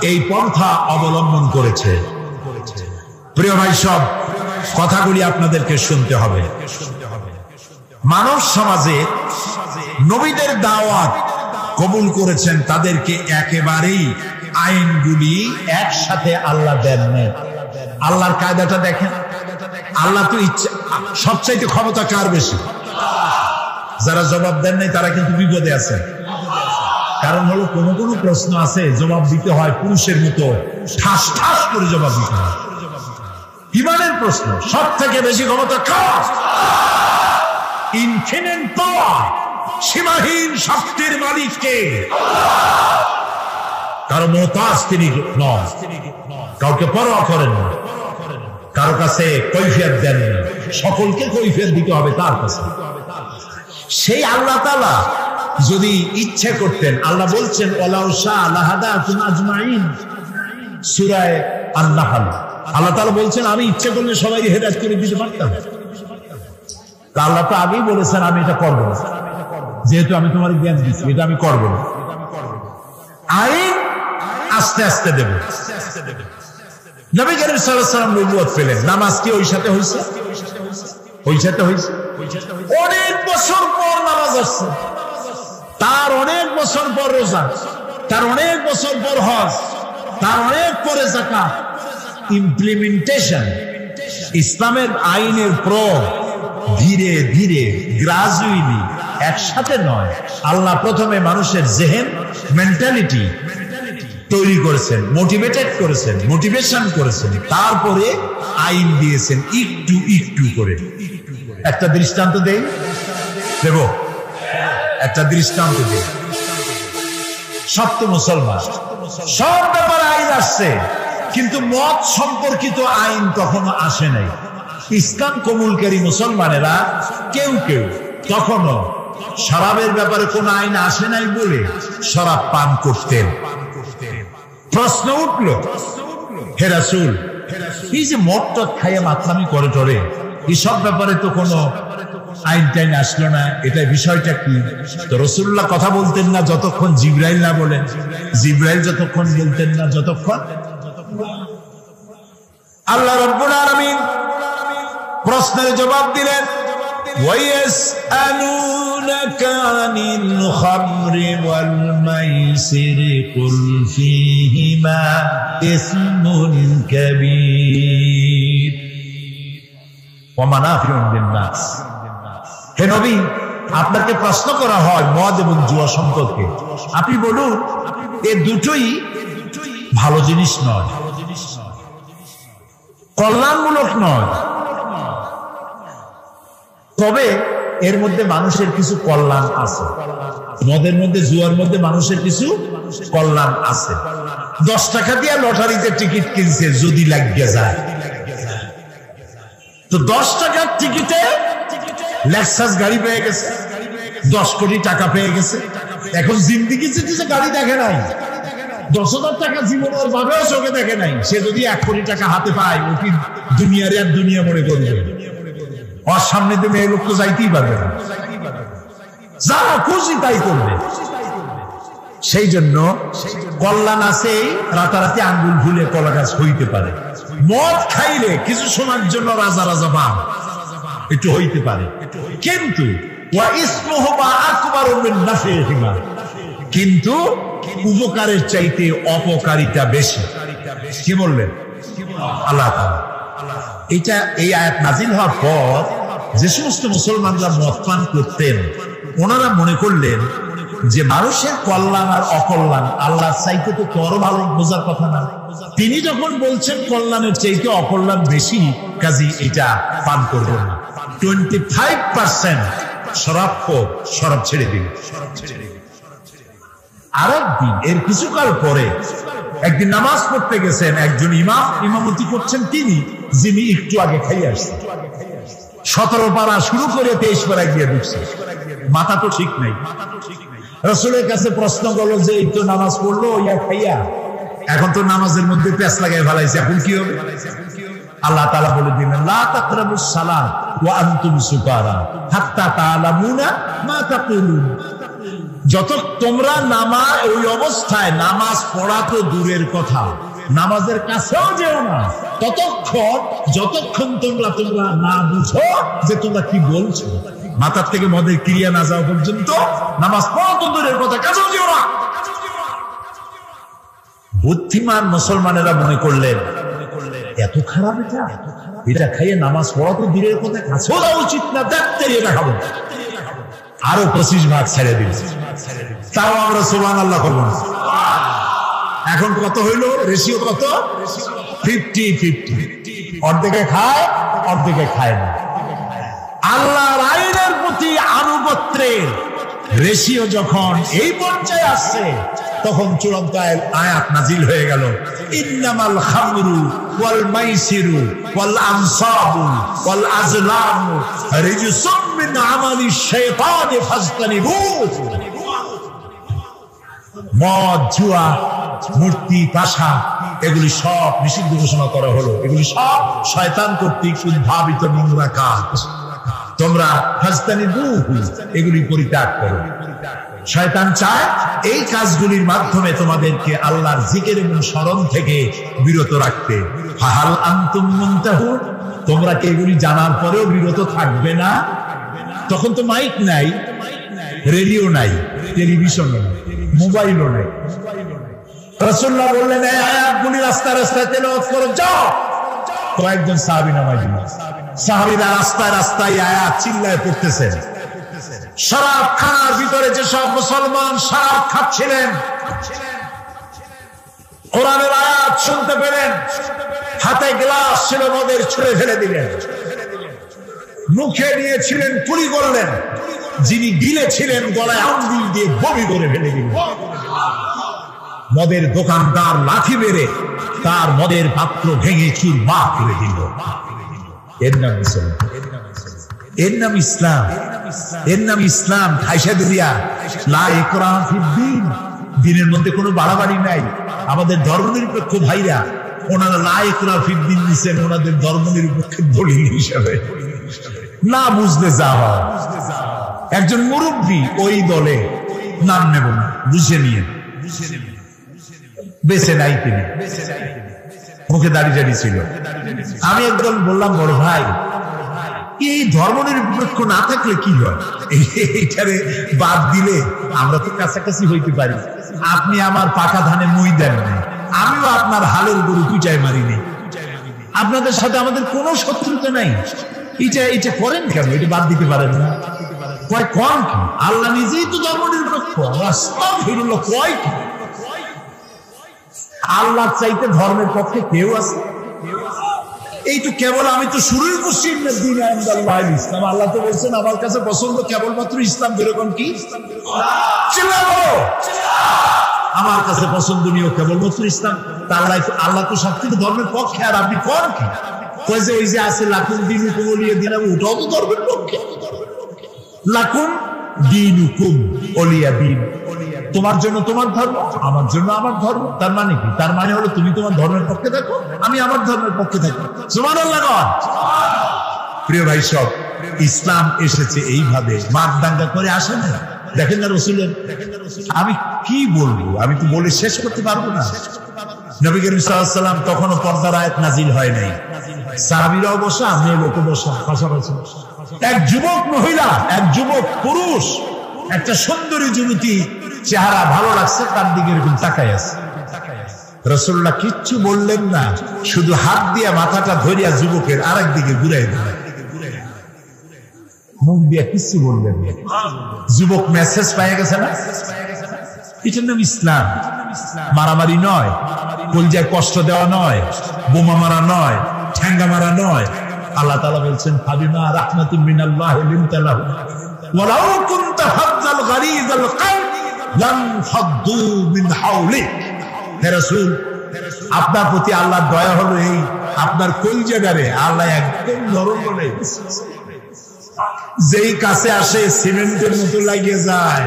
এই পন্থা অবলম্বন করেছে। প্রিয় ভাই, সব কথাগুলি আপনাদেরকে শুনতে হবে। মানব সমাজে নবীদের দাওয়াত কবুল করেছেন, তাদেরকে একেবারেই আইনগুলি একসাথে আল্লাহ দেন না। আল্লাহর কায়দাটা দেখেন। আল্লাহ তো ইচ্ছা, সবচাইতে ক্ষমতা কার বেশি? যারা জবাব দেন নাই তারা কিন্তু বিপদে আছেন। কারণ হলো কোন কোন প্রশ্ন আছে জবাব দিতে হয় পুরুষের মতো ঠাস ঠাস করে জবাব দিতে হয়। ইমানের প্রশ্ন সব থেকে বেশি ক্ষমতা কার? ইনফিনিট পাওয়ার, সীমাহীন শক্তির মালিক কে? কারো মুহতাজ তিনি নন, কাউকে পরোয়া করেন না, কারো কাছে কৈফিয়ত দেন না, সকলকে কৈফিয়ত দিতে হবে তার কাছে। সেই আল্লাহ তাআলা যদি ইচ্ছে করতেন, আল্লাহ বলছেন ওয়ালাউ শাআ লাহাদাকুম আজমাইন, সূরা আন-নাহল। আল্লাহ তাআলা বলছেন আমি ইচ্ছে করলে সবাইকে হেদায়েত করে দিতে পারতাম। আল্লাহ তো আগেই বলেছেন আমি এটা করব না, যেহেতু আমি তোমার জ্ঞান দিচ্ছি, এটা আমি করব না। আইন আস্তে আস্তে দেব। নবী করিম সাল্লাল্লাহু আলাইহি ওয়াসাল্লাম নবুয়ত পেলেন, নামাজ কি ওই সাথে হয়েছে? ওই সাথে হয়েছে। অনেক বছর পর নামাজ আসছে, তার অনেক বছর পর রোজা, তার অনেক বছর পর হজ, তার অনেক পরে যাকাত। ইমপ্লিমেন্টেশন, ইসলামের আইনের প্রয়োগ ধীরে ধীরে, গ্রাজুয়ালি, একসাথে নয়। আল্লাহ প্রথমে মানুষের জেহেন, মেন্টালিটি তৈরি করেছেন, মোটিভেটেড করেছেন, মোটিভেশন করেছেন, তারপরে আইন দিয়েছেন একটু একটু করে। একটা দৃষ্টান্ত দেই, দেব একটা দৃষ্টান্ত দেই। সব তো মুসলমান, সব ব্যাপারে আইন আসছে, কিন্তু মত সম্পর্কিত আইন কখনো আসে নাই। ইসলাম কবুলকারী মুসলমানেরা কেউ কেউ তখনও শরাবের ব্যাপারে কোন আইন আসে নাই বলে শরাব পান করতেন। প্রশ্ন উঠল, হে রাসূল, এই যে মদটা খাইয়া মাতলামি করে টরে, এসব ব্যাপারে তো কোনো আইন টাইন আসলো না, এটা বিষয়টা কি? তো রাসূলুল্লাহ কথা বলতেন না যতক্ষণ জিবরাইল না বলেন, জিবরাইল যতক্ষণ বলতেন না যতক্ষণ। আল্লাহ রাব্বুল আলামিন প্রশ্নের জবাব দিলেন, ওয়ায়াসআলুনাকা আনিল খামরি ওয়াল মাইসিরি কুল ফীহিমা ইসমুন কাবীর ওয়া মানাফিউন লিন-নাস। হে নবী, আপনাকে প্রশ্ন করা হয় মদ এবং জুয়া সম্পর্কে, আপনি বলুন এ দুটোই ভালো জিনিস নয়, কল্যাণমূলক নয়, তবে এর মধ্যে মানুষের কিছু কল্যাণ আছে। মদের মধ্যে, জুয়ার মধ্যে মানুষের কিছু কল্যাণ আছে। 10 টাকা দিয়ে লটারিতে টিকিট কিনছে, যদি লাগিয়ে যায় তো 10 টাকার টিকিটে লেক্সাস গাড়ি পেয়ে গেছে, 10 কোটি টাকা পেয়ে গেছে। এখন জিন্দিগি চিঠিতে গাড়ি দেখে নাই, 10,000 টাকা জীবনের ভাবেও চোখে দেখে নাই। সে যদি 1 কোটি টাকা হাতে পায়, ও কি দুনিয়ার এক দুনিয়া মনে করবে? ওর সামনে তুমি এই লোক তো যাইতেই পারবে না, যা খুশি তাই করবে। সেই জন্য কল্যাণ আছে, রাতারাতি আঙ্গুল ভুলে কলা গাছ হইতে পারে। মদ খাইলে কিছু সময়ের জন্য রাজা রাজা ভাব একটু হইতে পারে, কিন্তু কিন্তু উপকারের চাইতে অপকারিতা বেশি। কি বললেন আল্লাহ তাআলা? এটা এই আয়াত নাজিল হওয়ার পর যে সমস্ত মুসলমানরা মদ পান করতেন, ওনারা মনে করলেন যে মানুষের কল্যাণ আর অকল্যাণ আল্লাহর চাইতে তো তোর ভালো বোঝার কথা না। তিনি যখন বলছেন কল্যাণের চাইতে অকল্যাণ বেশি, কাজী এটা পান করবেন না। 25% শরাব ছেড়ে দিন। আরেকদিন এর কিছুকাল পরে একদিন নামাজ পড়তে গেছেন, একজন ইমামতি করছেন তিনি, যিনি একটু আগে খাইয়ে আসছেন। 17 পারা শুরু করে 23 পারা গিয়ে ঢুকছে, মাথা তো ঠিক নাই। রাসূলের কাছে প্রশ্ন করলো যে এই তো নামাজ পড়লো ইয়া খাইয়া, এখন তো নামাজের মধ্যে পেঁচ লাগাই ফেলাইছে, এখন কি হবে? আল্লাহ তাআলা বলে দিলেন, লা তাকরাবুস সালাত ওয়া আনতুম সুকারা হাত্তা তাআলামুনা মা তাকুলুন। যত তোমরা নামাজ ওই অবস্থায়, নামাজ পড়া তো দূরের কথা, নামাজের কাছেও যেও না যতক্ষণ তোমরা না বুঝো যে তোমরা কি বলছো। মাথার থেকে মদের ক্রিয়া না যাওয়া পর্যন্ত নামাজ পড়া তো দূরের কথা, কাছেও যেও না। বুদ্ধিমান মুসলমানেরা মনে করলেন এত খারাপ এটা খাইয়ে নামাজ পড়া তো দূরের কথা, কাছেও যাওয়া উচিত না, দেখতে এটা খাবো। আরো 25 ভাগ ছেড়ে দিন, তাও আমরা সুবহানাল্লাহ করবো না। এখন কত হইলো রেশিও? কত? 50-50। অর্ধেকে খায়, অর্ধেকে খায় না। আল্লাহর আইনের প্রতি আনুগত্যের রেশিও যখন এই পর্যায়ে আসছে, তখন চূড়ান্ত আয়াত নাজিল হয়ে গেল, ইন্নামাল খামরু ওয়াল মাইসিরু ওয়াল আনসাবু ওয়াল আজলামু রিজসুম মিন আমালিশ শাইতানি ফাজতানিবুহু। মদ, জুয়া, মূর্তি, পাশা, এগুলি সব নিষিদ্ধ ঘোষণা করা হলো। এগুলি সব শয়তান কর্তৃক উদ্ভাবিত নোংরা কাজ। তোমরা ফাজতানিবুহু, এগুলি পরিত্যাগ করো। শয়তান চায় এই কাজগুলির মাধ্যমে তোমাদেরকে আল্লাহর জিকির এবং স্মরণ থেকে বিরত রাখতে। ফাহাল আনতুম মুনতাহুন, তোমরা কি এগুলি জানার পরেও বিরত থাকবে না? তখন তো মাইক নাই, রেডিও নাই, টেলিভিশন নাই, মোবাইলও নাই। রাসূলুল্লাহ বললেন, এই আয়াতগুলি রাস্তায় রাস্তায় তেলাওয়াত করো, যাও। কয়েকজন সাহাবী নামাজ দিলেন। সাহাবীরা রাস্তায় রাস্তায় আয়াত চিল্লায় পড়তেছেন। শরাব খানার ভিতরে যেসব মুসলমান শরাব খাচ্ছিলেন, কোরআনের আয়াত শুনতে পেলেন, হাতে গ্লাস ছিল, মদের ছুঁড়ে ফেলে দিলেন। মুখে নিয়েছিলেন, কুলি করলেন। যিনি গিলেছিলেন, গলায় আঙ্গুল দিয়ে বমি করে ফেলে দিলেন। মদের দোকানদার লাঠি মেরে তার মদের পাত্র ভেঙে চুরমার করে দিল। এর নাম মুসলমান, এর নাম ইসলাম, এর নাম ইসলাম। খাইসা দিয়া লা ইকরাহা ফিদ্দীন, দ্বীনের মধ্যে কোনো বাড়াবাড়ি নাই। আমাদের ধর্মনিরপেক্ষ ভাইরা ওনারা লা ইকরাহা ফিদ্দীন নিছেন ওনাদের ধর্মনিরপেক্ষের দলিল হিসাবে। না বুঝলে যা হয়। একজন মুরব্বী ওই দলে, নাম নেব না, বুঝে নিয়ে, বেঁচে নাই তিনি, মুখে দাঁড়িয়ে দাঁড়িয়ে ছিল। আমি একদম বললাম, বড় ভাই, এই ধর্মনিরপেক্ষ না থাকলে কি হয়? এইটারে বাদ দিলে আমরা তো কাছাকাছি হইতে পারি। আপনি আমার পাকা ধানে মই দেন নাই, আমিও আপনার হালের গরু পিটায় মারিনি। আপনাদের সাথে আমাদের কোনো শত্রুতা নাই। এটা করেন কেন? এটা বাদ দিতে পারেন না? কয় কোন কি? আল্লাহ নিজেই তো ধর্মনিরপেক্ষ। আস্তাগফিরুল্লাহ, কয় কি? আল্লাহর চাইতে ধর্মের পক্ষে কেউ আছে? এই তো কেবল আমি তো শুরুই করছি ইসলাম। আল্লাহ তো বলছেন আমার কাছে পছন্দ কেবলমাত্র ইসলাম। যেরকম কি আমার কাছে পছন্দনীয় কেবলমাত্র ইসলাম। আল্লাহ তো সবথেকে ধর্মের পক্ষে, আর আপনি কোন কি? কই যে ওই যে আছে লাকুম দীনুকুম ওলিয়া দিন, ওটাও তো ধর্মের পক্ষে। লাকুম দীনুকুম ওলিয়া দিন, তোমার জন্য তোমার ধর্ম, আমার জন্য আমার ধর্ম। তার মানে কি? তার মানে হলো তুমি তোমার ধর্মের পক্ষে থাকো, আমি আমার ধর্মের পক্ষে থাকবো। সুবহানাল্লাহ। প্রিয় ভাই সব, ইসলাম এসেছে এইভাবে, মারদাঙ্গা করে আসে না। দেখেন না রসুলের, আমি কি বলবো, আমি তো বলে শেষ করতে পারবো না। নবী করিম সাল্লাল্লাহু আলাইহি ওয়াসাল্লাম তখনও পর্দার আয়াত নাজিল হয় নাই, সাহাবীরাও বসা, মেয়ে লোকও বসা পাশাপাশি। এক যুবক মহিলা, এক যুবক পুরুষ, একটা সুন্দরী যুবতী, চেহারা ভালো লাগছে, তার দিকে এরকম তাকায় আছে। রাসূলুল্লাহ কিচ্ছু বললেন না, শুধু হাত দিয়ে মাথাটা ধরিয়া যুবকের আরেক দিকে ঘুরাই দিলেন, মুখ দিয়ে কিচ্ছু বললেন না। যুবক মেসেজ পেয়ে গেছে না, এটার নাম ইসলাম। মারামারি নয়, কলজায় কষ্ট দেওয়া নয়, বোমা মারা নয়, ঠ্যাঙ্গা মারা নয়। আল্লাহ তাআলা বলছেন ফাবিমা রাহমাতিন মিনাল্লাহি লিনতা লাহুম ওয়ালাউ কুনতা ফাজ্জাল গালিযাল কলব লাম ফাদ্দু মিন হাওলিক। হে রাসূল, আপনার প্রতি আল্লাহর দয়া হলো এই, আপনার কলজাটারে আল্লাহ একদম নরম করে, যেই কাছে আসে সিমেন্টের মতো লাগিয়ে যায়।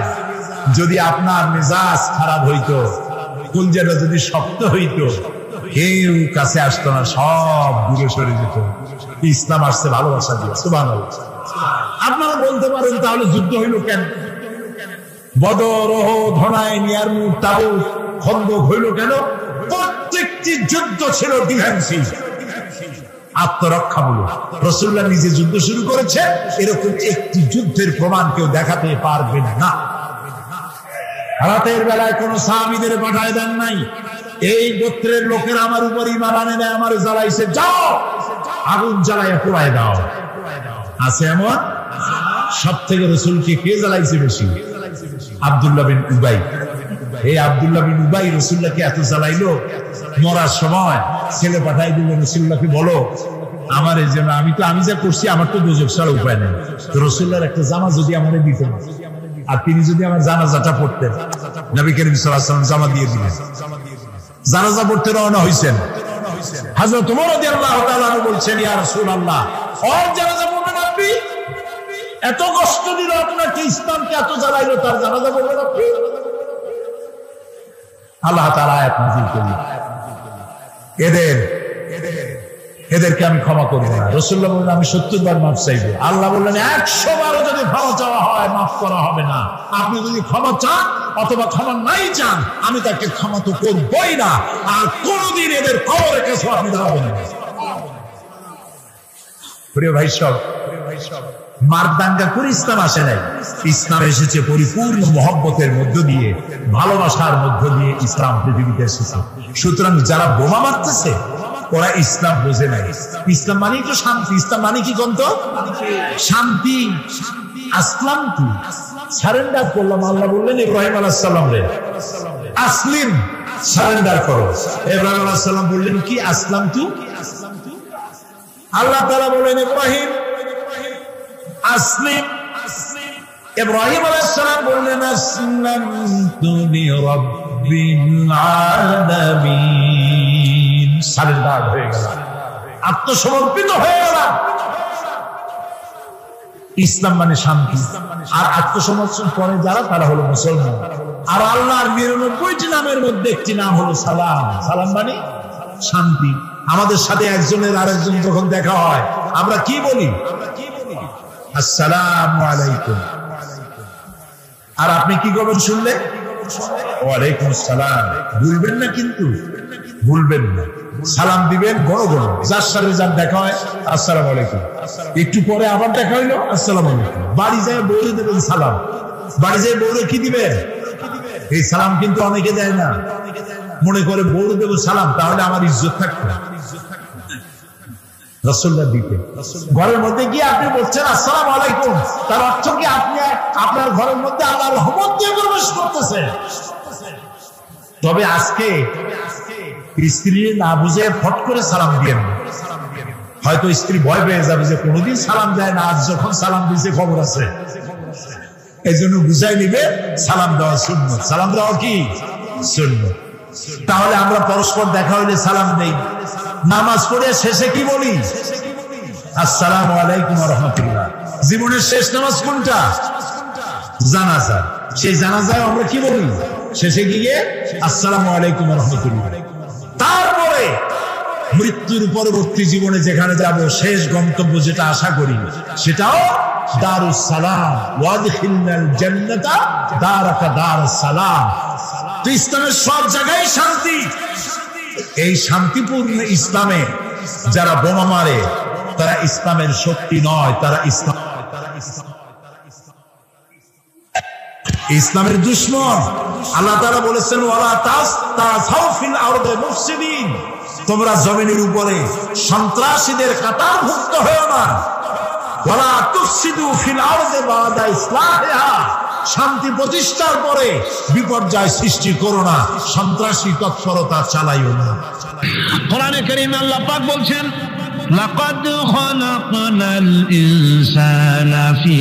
যদি আপনার মেজাজ খারাপ হইতো, কলজাটা যদি শক্ত হইতো, কেউ কাছে আসতো না, সব দূরে সরে যেত। ইসলাম আসছে ভালোবাসা দিয়ে, সুবহানাল্লাহ। আপনারা বলতে পারেন তাহলে যুদ্ধ হইল কেন? বদর, উহুদ, হুনাইন, ইয়ারমুক, তাবুক, খন্দক হইল কেন? প্রত্যেকটি যুদ্ধ ছিল ডিফেন্সিভ, আত্মরক্ষামূলক। রাসূলুল্লাহ নিজে যুদ্ধ শুরু করেছে, এরকম একটি যুদ্ধের প্রমাণ কেউ দেখাতে পারবেন না। রাতের বেলায় কোন সাহাবীদের পাঠায় দেন নাই, এই গোত্রের লোকেরা আমার উপর ঈমান আনে না, আমার জ্বালাইছে, যাও আগুন জ্বালাইয়া পোড়ায় দাও। আছে এমন? সব থেকে রাসূলকে কে জ্বালাইছে বেশি? আব্দুল্লাহ বিন উবাই। এই আব্দুল্লাহ বিন উবাই রাসূলুল্লাহকে এত জ্বালাইলো, মরার সময় ছেলে পাঠাই দিল, রাসূলুল্লাহকে বলো আমার এই যে আমি যা করছি, আমার তো দোজখ ছাড়া উপায় নেই, তো রাসূলুল্লাহর একটা জামা যদি আমারে দিতেন, আর তিনি যদি আমার জানাজাটা পড়তেন, নবী করিম সাল্লাল্লাহু আলাইহি ওয়াসাল্লাম জামা দিয়ে দিলেন। জানাজা পড়তে রওনা হইছেন, হযরত ওমর রাদিয়াল্লাহু তাআলা আনহু বলছেন, ইয়া রাসূলুল্লাহ, ওর জানাজা পড়বেন আপনি? এত কষ্ট দিল আপনাকে, ইসলামকে এত জ্বালাইলো, তার জানাজা পড়বেন আপনি? আল্লাহ তাআলা আয়াত নাযিল করলেন, এদেরকে আমি ক্ষমা করব না। রাসূলুল্লাহ বললেন আমি 70 বার মাফ চাইবো। আল্লাহ বললেন 100 বারও যদি ক্ষমা চাওয়া হয় মাফ করা হবে না। আপনি যদি ক্ষমা চান অথবা ক্ষমা নাই চান, আমি তাকে ক্ষমা তো করবই না, আর কোনদিন এদের কবরের কাছে আপনি দাঁড়াবেন না। প্রিয় ভাই সব, মারদাঙ্গা করে ইসলাম আসে নাই, ইসলাম এসেছে পরিপূর্ণ মহব্বতের মধ্য দিয়ে, ভালোবাসার মধ্য দিয়ে ইসলাম পৃথিবীতে এসেছে। সুতরাং যারা বোমা মারতেছে ওরা ইসলাম বোঝে নাই। ইসলাম মানে তো শান্তি, ইসলাম মানে কি গন্ত? শান্তি। আসলাম তু, সারেন্ডার করলাম। আল্লাহ বললেন ইব্রাহিম আলাইহিস সালাম রে, আসলিম, সারেন্ডার করো। ইব্রাহিম আলাইহিস সালাম বললেন কি? আসলাম তু। আল্লাহ তাআলা বলেন ইব্রাহিম আসলিম। ইব্রাহিম আলাইহিস সালাম বললেন আসলামতু লিরাব্বিল আলামিন। সারেন্ডার হয়ে গেল, আত্মসমর্পিত হয়ে গেল। ইসলাম মানে শান্তি, আর আত্মসমর্পণ করে যারা, তারা হলো মুসলমান। আর আল্লাহর 99টি নামের মধ্যে একটি নাম হলো সালাম। সালাম মানে শান্তি। আমাদের সাথে একজনের আরেকজন যখন দেখা হয় আমরা কি বলি? আসসালামু আলাইকুম। আর আপনি কি করবেন শুনলে? ওয়ালাইকুম আসসালাম। ভুলবেন না, কিন্তু ভুলবেন না, সালাম দিবেন বড় বড়। যার সাথে যার দেখা হয় আসসালামু আলাইকুম, একটু পরে আবার দেখা হইলো আসসালামু আলাইকুম। বাড়ি যায় বউরে দেবেন সালাম, বাড়ি যায় বউরে কি দিবেন? এই সালাম কিন্তু অনেকে দেয় না, মনে করে বউরে দেবো সালাম, তাহলে আমার ইজ্জত থাকবে। রাসূলুল্লাহ দিতে ঘরের মধ্যে গিয়ে আপনি বলছেন আসসালামু আলাইকুম, তার অর্থ কি আপনি আপনার ঘরের মধ্যে আল্লাহর রহমত দিয়ে প্রবেশ করতেছেন। তবে আজকে স্ত্রী না বুঝে ফট করে সালাম দিয়েন। হয়তো স্ত্রী ভয় পেয়ে যাবে যে কোনোদিন সালাম দেয় না, আজ যখন সালাম দিয়েছে খবর আছে, এই জন্য বুঝাই নিবে সালাম দেওয়া সুন্নাত। সালাম দেওয়া কি সুন্নাত। তাহলে আমরা পরস্পর দেখা হইলে সালাম দেই, নামাজ পড়ে শেষে কি বলি? আসসালামু আলাইকুম ওয়া রাহমাতুল্লাহ। জীবনের শেষ নামাজ কোনটা? জানাজা। সেই জানাজায় আমরা কি বলি? শেষে গিয়ে আসসালামু আলাইকুম ওয়া রাহমাতুল্লাহ। তারপরে মৃত্যুর পরবর্তী জীবনে যেখানে যাব, শেষ গন্তব্য যেটা আশা করি, সেটাও দারুস সালাম, ওয়াদখিলনাল জান্নাতা দারাকা দারুস সালাম। তো ইসলামের সব জায়গায় শান্তি। এই শান্তিপূর্ণ ইসলামে যারা বোমা মারে তারা ইসলামের শক্তি নয়, তারা ইসলামের দুশমন। আল্লাহ তাআলা বলেছেন ওয়ালা তাসতাউ ফিল আরদি মুফসিদিন, তোমরা জমিনের উপরে সন্ত্রাসীদের কাতারভুক্ত হও না। ওয়ালা তুফসিদু ফিল আরদি বা'দা ইসলাহিহা, শান্তি প্রতিষ্ঠার পরে বিপর্যয় সৃষ্টি করো না, সন্ত্রাসী তৎপরতা চালাইও না। কোরআনে কারীমে আল্লাহ পাক বলছেন লাকাদ খালাকনাল ইনসানা ফি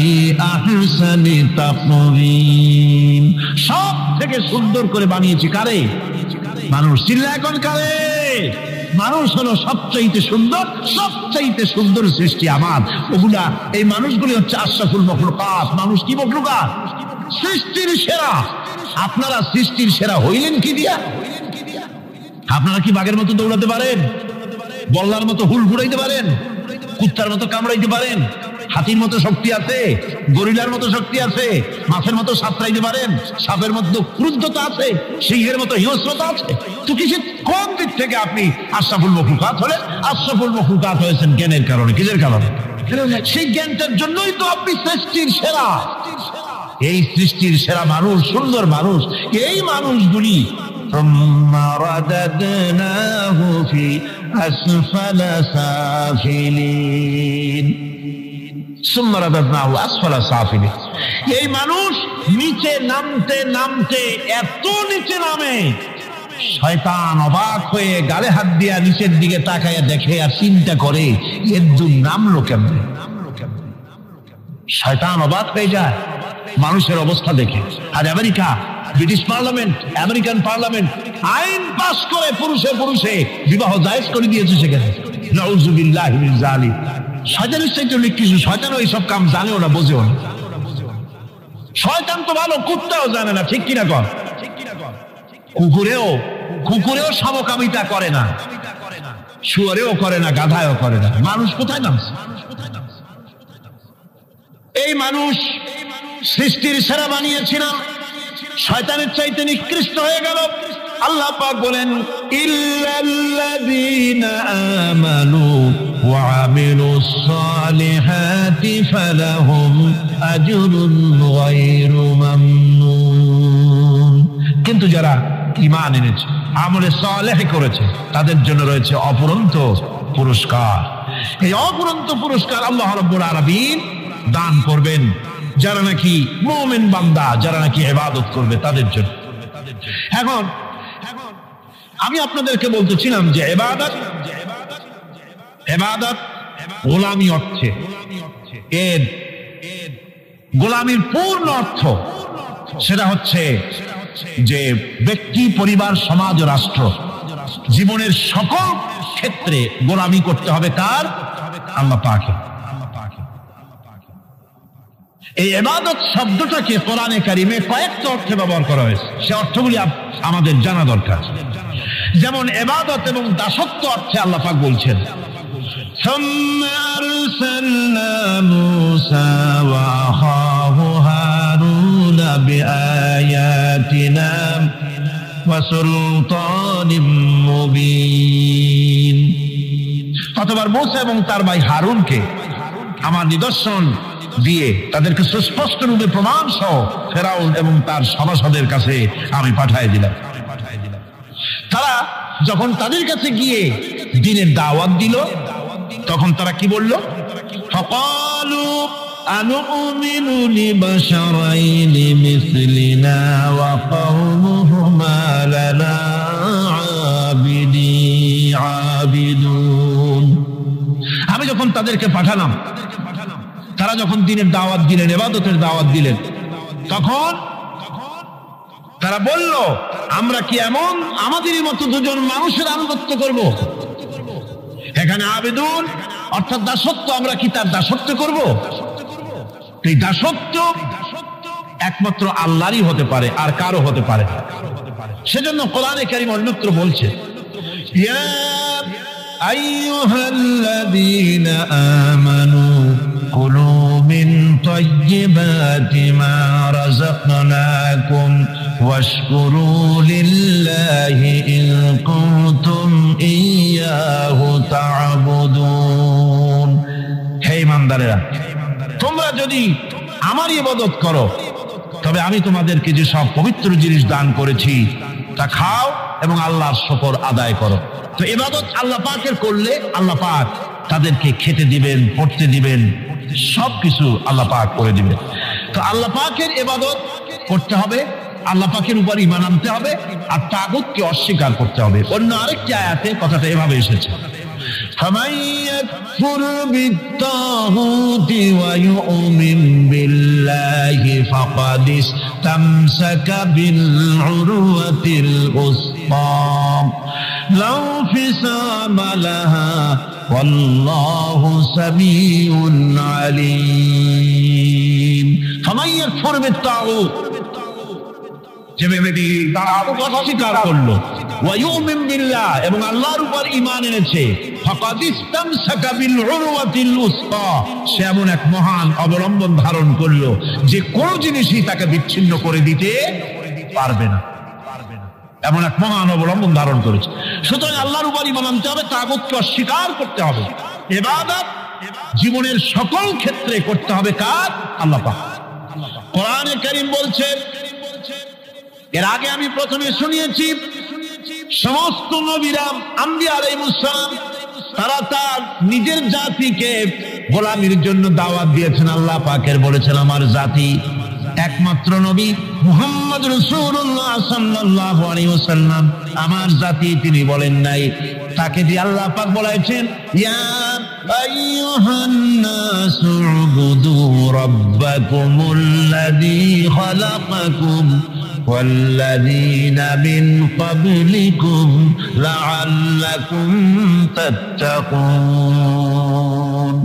আহসানি তাকওয়িম, সব থেকে সুন্দর করে বানিয়েছি কারে? মানুষ। চিল্লা এখন কারে? মানুষ হলো সবচাইতে সুন্দর, সবচাইতে সুন্দর সৃষ্টি আমার। ওগুলা এই মানুষগুলি হচ্ছে আশরাফুল মখলুকাত। মানুষ কি মখলুকাত? সৃষ্টির সেরা। আপনারা সৃষ্টির সেরা হইলেন কি দিয়া? আপনারা কি বাঘের মতো দৌড়াতে পারেন? বল্লার মতো হুল ঘুরাইতে পারেন? কুত্তার মতো কামড়াইতে পারেন? হাতির মতো শক্তি আছে? গরিলার মতো শক্তি আছে? মাছের মতো সাঁতরাইতে পারেন? সাপের মতো ক্রুদ্ধতা আছে? সিংহের মতো হিংস্রতা আছে? তো কিসের কোন দিক থেকে আপনি আশরাফুল মখলুকাত হলেন? আশরাফুল মখলুকাত হয়েছেন জ্ঞানের কারণে। কিসের কারণে? সেই জ্ঞানটার জন্যই তো আপনি সৃষ্টির সেরা। এই সৃষ্টির সেরা মানুষ, সুন্দর মানুষ, এই মানুষগুলি ثم رددناه في أسفل سافلين ثم رددناه أسفل سافلين। এই মানুষ নিচে নামতে নামতে এত নিচে নামে, শয়তান অবাক হয়ে গালে হাত দিয়া নিচের দিকে তাকায় দেখে আর চিন্তা করে এর নামলো কেমনে। শয়তান অবাক হয়ে যায় মানুষের অবস্থা দেখে। আর America, British parliament, American parliament আইন পাস করে পুরুষে পুরুষে বিবাহ জায়েজ করে দিয়েছে সেখানে। নাউযুবিল্লাহি মিন যালিক। শয়তানের চাইতে অনেক কিছু। শয়তান ওই সব কাম জানেও না, বোঝেও না। শয়তান তো ভালো, কুত্তাও জানে না। ঠিক কিনা কর? কুকুরেও সমকামিতা করে না, শুয়োরেও করে না, গাধায়ও করে না। মানুষ কোথায় নামছে? এই মানুষ সৃষ্টির সেরা বানিয়েছিলাম, শয়তানের চাইতে নিকৃষ্ট হয়ে গেল। আল্লাহ পাক বলেন ইল্লাল্লাযীনা আমানু ওয়া আমিলুস সালিহাতি ফালাহুম আজরুন গায়রু মামনুন। কিন্তু যারা ঈমান এনেছে, আমলে সালেহ করেছে, তাদের জন্য রয়েছে অপরন্ত পুরস্কার। এই অপরন্ত পুরস্কার আল্লাহ রাব্বুল আলামিন দান করবেন যারা নাকি মুমিন বান্দা, যারা নাকি ইবাদত করবে তাদের জন্য। এখন আমি আপনাদেরকে বলতেছিলাম যে ইবাদত গোলামি অর্থে, এর গোলামির পূর্ণ অর্থ সেটা হচ্ছে যে ব্যক্তি, পরিবার, সমাজ ও রাষ্ট্র, জীবনের সকল ক্ষেত্রে গোলামি করতে হবে কার? আল্লাহ পাকের। এই ইবাদত শব্দটাকে কোরআনে কারিমে কয়েকটা অর্থে ব্যবহার করা হয়েছে। সে অর্থগুলি আমাদের জানা দরকার। যেমন ইবাদত এবং দাসত্ব অর্থে আল্লাহ পাক বলছেন সুম্মা আরসালনা মূসা ওয়া আখাহু হারুনা বিআয়াতিনা ওয়া সুলতানিম মুবিন। কতবার মূসা এবং তার ভাই হারুনকে আমার নিদর্শন দিয়ে তাদেরকে সুস্পষ্ট রূপে প্রমাণ সহ ফেরাউন এবং তার সভাসদের কাছে আমি পাঠিয়ে দিলাম। তারা যখন তাদের কাছে গিয়ে দ্বীনের দাওয়াত দিল, তখন তারা কি বলল? ফাকালু আনুমিনু লিবাশারাইনি মিসলিনা ওয়া কওমুহুমা লানা আবিদুন। আমি যখন তাদেরকে পাঠালাম, তারা যখন দ্বীনের দাওয়াত দিলেন, ইবাদতের দাওয়াত দিলেন, তখন তারা বলল আমরা কি এমন আমাদেরই মতো দুজন মানুষের আনুগত্য করব? এখানে আবেদন অর্থাৎ দাসত্ব, আমরা কি তার দাসত্ব করব? এই দাসত্ব একমাত্র আল্লাহরই হতে পারে, আর কারো হতে পারে। সেজন্য কোরআনে কারীম অন্যত্র বলছে ইয়া আইয়ুহাল্লাযীনা আমানু কুলু মিন طيبات ما رزقناكم واشكروا لله إن كنتم إياه تعبدون হে ঈমানদারেরা তোমরা যদি আমার ইবাদত করো তবে আমি তোমাদেরকে যে সব পবিত্র জিনিস দান করেছি তা খাও এবং আল্লাহর শুকর আদায় করো। তো ইবাদত আল্লাহ পাকের করলে আল্লাহ পাক তাদেরকে খেতে দিবেন, পড়তে দিবেন, সবকিছু আল্লাহ পাক করে দিবেন। তো আল্লাহ পাকের ইবাদত করতে হবে, আল্লাহ পাকের উপর ঈমান আনতে হবে, আর তাগুতকে অস্বীকার করতে হবে। অন্য আরেকটি আয়াতে কথাটা এভাবে এসেছে, فمن يكفر بالطاغوت ويؤمن بالله فقد استمسك بالعروة الوثقى لا انفصام لها والله سميع عليم। فمن يكفر بالطاغوت যে ব্যক্তি তাগুত অস্বীকার করলো, ওয়ায়ুমিন বিল্লাহ এবং আল্লাহর উপর ঈমান এনেছে, ফাকাদ ইসতামসাকা বিল উরওয়াতিল উসকা সে এমন এক মহান অবলম্বন ধারণ করলো যে কোন জিনিসই তাকে বিচ্ছিন্ন করে দিতে পারবে না, এমন এক মহান অবলম্বন ধারণ করেছে। সুতরাং আল্লাহর উপর ঈমান আনতে হবে, তাগুতকে অস্বীকার করতে হবে। ইবাদত জীবনের সকল ক্ষেত্রে করতে হবে কার? আল্লাহ পাক। কোরআনে কারীম বলছে, এর আগে আমি প্রথমে শুনিয়েছি সমস্ত নবীরা আম্বিয়া আলাইহিস সালাম তারা তার নিজের জাতিকে গোলামির জন্য দাওয়াত দিয়েছেন। আল্লাহ পাকের বলেছেন আমার জাতি, একমাত্র নবী মুহাম্মদ রাসূলুল্লাহ সাল্লাল্লাহু আলাইহি ওয়াসাল্লাম আমার জাতি তিনি বলেন নাই। তাকে দিয়ে আল্লাহ পাক বলেছেন, ইয়া আইয়ুহান নাসু উবুদু রাব্বাকুমুল্লাযী খালাকাকুম والذين من قبلكم لعلكم تتقون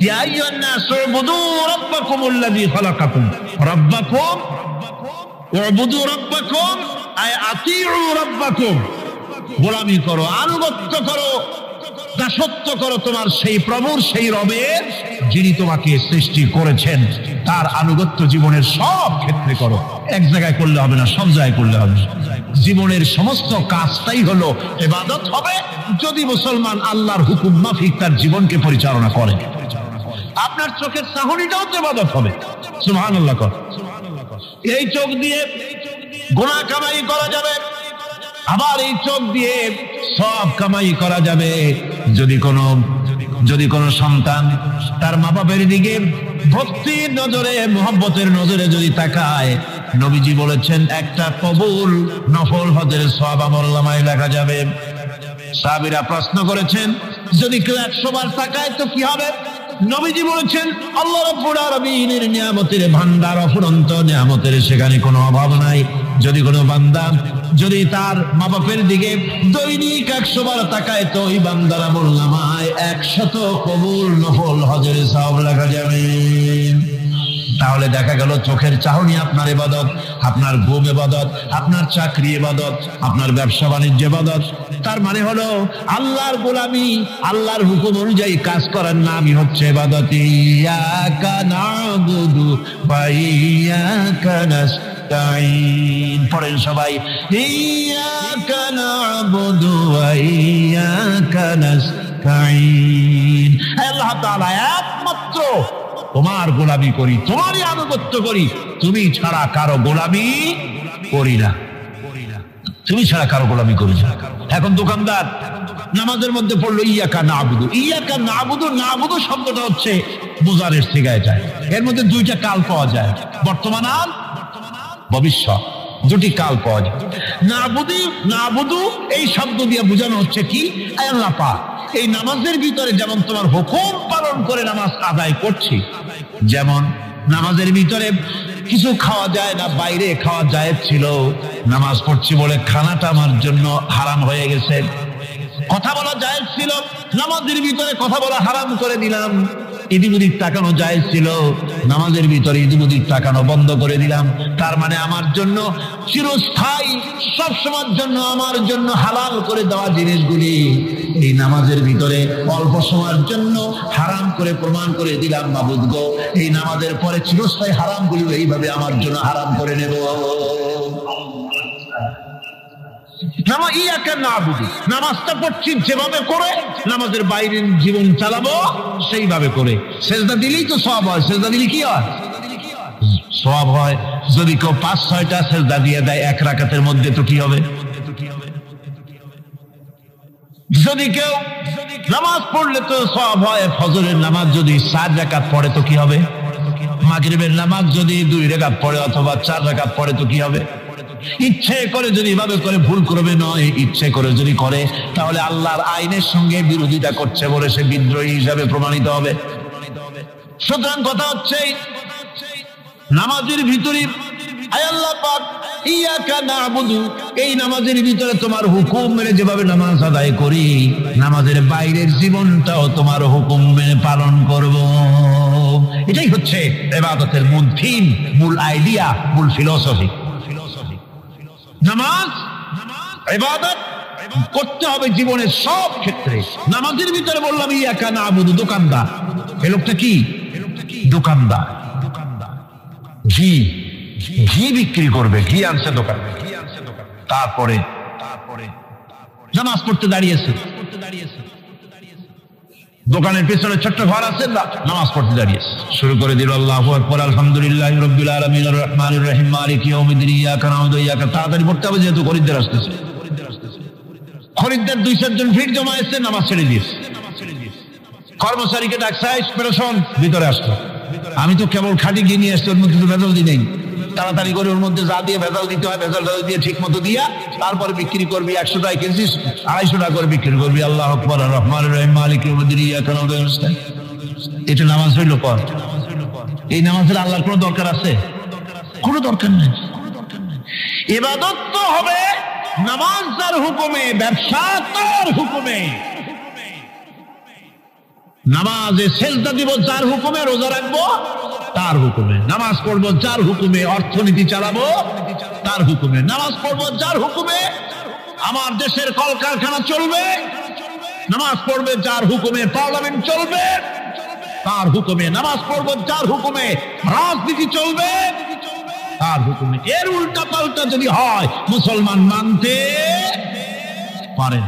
يا أيها الناس اعبدوا ربكم الذي خلقكم ربكم اعبدوا ربكم أي أطيعوا ربكم গোলামি করো, আনুগত্য করো, দাসত্ব করো তোমার সেই প্রভুর, সেই রবের যিনি তোমাকে সৃষ্টি করেছেন। তার আনুগত্য জীবনের সব ক্ষেত্রে করো, এক জায়গায় করলে হবে না, সব জায়গায় করলে হবে। জীবনের সমস্ত কাজটাই হলো ইবাদত হবে যদি মুসলমান আল্লাহর হুকুম মাফিক তার জীবনকে পরিচালনা করে। আপনার চোখের চাহনিটাও তো ইবাদত হবে। সুবহানাল্লাহ। এই চোখ দিয়ে গুনাহ কামাই করা যাবে, আবার এই চোখ দিয়ে সব কামাই করা যাবে। যদি কোনো সন্তান তার মা বাবার দিকে ভক্তির নজরে, মুহাব্বতের নজরে যদি তাকায়, নবীজি বলেছেন একটা কবুল নফল হজের সওয়াব আমলনামায় লেখা যাবে। সাহাবীরা প্রশ্ন করেছেন, যদি কেউ 100 বার তাকায় তো কি হবে? নবীজি বলেছেন, আল্লাহ রাব্বুল আলামিনের নিয়ামতের ভান্ডার অফুরন্ত নিয়ামতের, সেখানে কোনো অভাব নাই। যদি কোনো বান্দা যদি তার মা বাপের দিকে দৈনিক 100 বার তাকায় তো ওই বান্দার আমলনামায় 100 কবুল নফল হজের সওয়াব লেখা যাবে। তাহলে দেখা গেল চোখের চাহনি আপনার ইবাদত, আপনার ঘুম ইবাদত, আপনার চাকরি ইবাদত, আপনার ব্যবসা বাণিজ্য ইবাদত। তার মানে হলো আল্লাহর গোলামি, আল্লাহর হুকুম অনুযায়ী কাজ করার নামই হচ্ছে ইবাদত। ইয়াকা না'বুদু ওয়া ইয়াকা নাস্তাঈন। পড়েন সবাই, ইয়াকা না'বুদু ওয়া ইয়াকা নাস্তাঈন। আল্লাহ তাআলা একমাত্র তোমার গোলামি করি, তোমারই আনুগত্য করি, তুমি ছাড়া কারো গোলামি করি না, তুমি ছাড়া কারো গোলামি করি না। এখন দোকানদার নামাজের মধ্যে পড়লো ইয়াকা না'বুদু। ইয়াকা না'বুদু, না'বুদু শব্দটা হচ্ছে মুজারের সিগায় যায়। এর মধ্যে দুইটা কাল পাওয়া যায়, বর্তমান আর ভবিষ্যৎ, দুটি কাল পাওয়া যায়। না'বুদু এই শব্দ দিয়ে বোঝানো হচ্ছে কি, আল্লাহ পাক এই নামাজের ভিতরে যেমন তোমার হুকুম পালন করে নামাজ আদায় করছি, যেমন নামাজের ভিতরে কিছু খাওয়া যায় না, বাইরে খাওয়া জায়েজ ছিল, নামাজ পড়ছি বলে খানাটা আমার জন্য হারাম হয়ে গেছে। কথা বলা জায়েজ ছিল, নামাজের ভিতরে কথা বলা হারাম করে দিলাম। ইদিমুদিক তাকানো জায়েজ ছিল, নামাজের ভিতরে ইদিমুদিক তাকানো বন্ধ করে দিলাম। তার মানে আমার জন্য চিরস্থায়ী সব সময়ের জন্য আমার জন্য হালাল করে দেওয়া জিনিসগুলি এই নামাজের ভিতরে অল্প সময়ের জন্য হারাম করে প্রমাণ করে দিলাম মাবুদ গো, এই নামাজের পরে চিরস্থায়ী হারামগুলি এইভাবে আমার জন্য হারাম করে নেব। নামাজটা পড়ছি যেভাবে করে নামাজের বাইরের জীবন চালাবো সেইভাবে করে। সেজদা দিলেই তো সওয়াব হয়, সেজদা দিলে কি হয়? সওয়াব হয়। যদি কেউ 5-6টা সেজদা দিয়ে দেয় এক রাকাতের মধ্যে তো কি হবে? যদি কেউ নামাজ পড়লে তো সওয়াব হয়। ফজরের নামাজ যদি 4 রাকাত পড়ে তো কি হবে? মাগরিবের নামাজ যদি 2 রাকাত পড়ে অথবা 4 রাকাত পড়ে তো কি হবে? ইচ্ছে করে যদি এভাবে করে, ভুল করবে নয়, ইচ্ছে করে যদি করে তাহলে আল্লাহর আইনের সঙ্গে বিরোধিতা করছে বলে সে বিদ্রোহী হিসাবে প্রমাণিত হবে। সুতরাং কথা হচ্ছে নামাজের ভিতরে আল্লাহ পাক ইয়াকা নাবুদু, এই নামাজের ভিতরে তোমার হুকুম মেনে যেভাবে নামাজ আদায় করি, নামাজের বাইরের জীবনটাও তোমার হুকুম মেনে পালন করব। এটাই হচ্ছে ইবাদতের মূল থিম, মূল আইডিয়া, মূল ফিলোসফি। নামাজ ইবাদত করতে হবে জীবনের সব ক্ষেত্রে। নামাজের ভিতরে বললাম ইয়াকা নাবুদু, দোকানদার। এই লোকটা কি? দোকানদার। ঘি বিক্রি করবে, ঘি আনছে দোকানে। তারপরে নামাজ পড়তে দাঁড়িয়েছে। দোকানের পেছনে ছোট্ট ঘর আছে, নামাজ পড়তে দাঁড়িয়েছে। শুরু করে দিল আল্লাহু আকবার, আলহামদুলিল্লাহি রাব্বিল আলামিন, আর রহমানির রহিম, মালিকি ইয়াউমিদ্দিন, ইয়াকা না'বুদু ওয়া ইয়াকা। তাড়াতাড়ি পড়তে হবে যেহেতু খরিদ্দার আসতেছে। খরিদ্দার 2-4 জন ভিড় জমা এসে নামাজ ছেড়ে দিয়েছে। কর্মচারীকে ডাকছে, পেরেশন ভিতরে আসতো। আমি তো কেবল খাঁটি ঘি নিয়ে আসছি, ওর মধ্যে তো ভেজাল দিই নেই। তাড়াতাড়ি করে ওর মধ্যে যা দিয়ে ভেজাল দিতে হয় ভেজাল দিয়ে ঠিক মতো দিয়া তারপরে বিক্রি করবি। 100 টাকা কিনছি, 250 টাকা করে বিক্রি করবি। আল্লাহু আকবার, আর রহমানির রহিম, মালিকি ইয়াউমিদ্দিন, ইয়াকা না'বুদু ওয়া ইয়াকা। এটা নামাজ হইল পর। এই নামাজের আল্লাহর কোনো দরকার আছে? কোনো দরকার নেই। ইবাদত তো হবে নামাজ তার হুকুমে, ব্যবসা তার হুকুমে। নামাজে সেজদা দিব যার হুকুমে, রোজা রাখবো তার হুকুমে, নামাজ পড়বো যার হুকুমে, অর্থনীতি চালাবো তার হুকুমে, নামাজ পড়বো যার হুকুমে, আমার দেশের কলকারখানা চলবে, নামাজ পড়বে যার হুকুমে, পার্লামেন্ট চলবে তার হুকুমে, নামাজ পড়বো যার হুকুমে, রাজনীতি চলবে তার হুকুমে। এর উল্টা পাল্টা যদি হয় মুসলমান মানতে পারেন।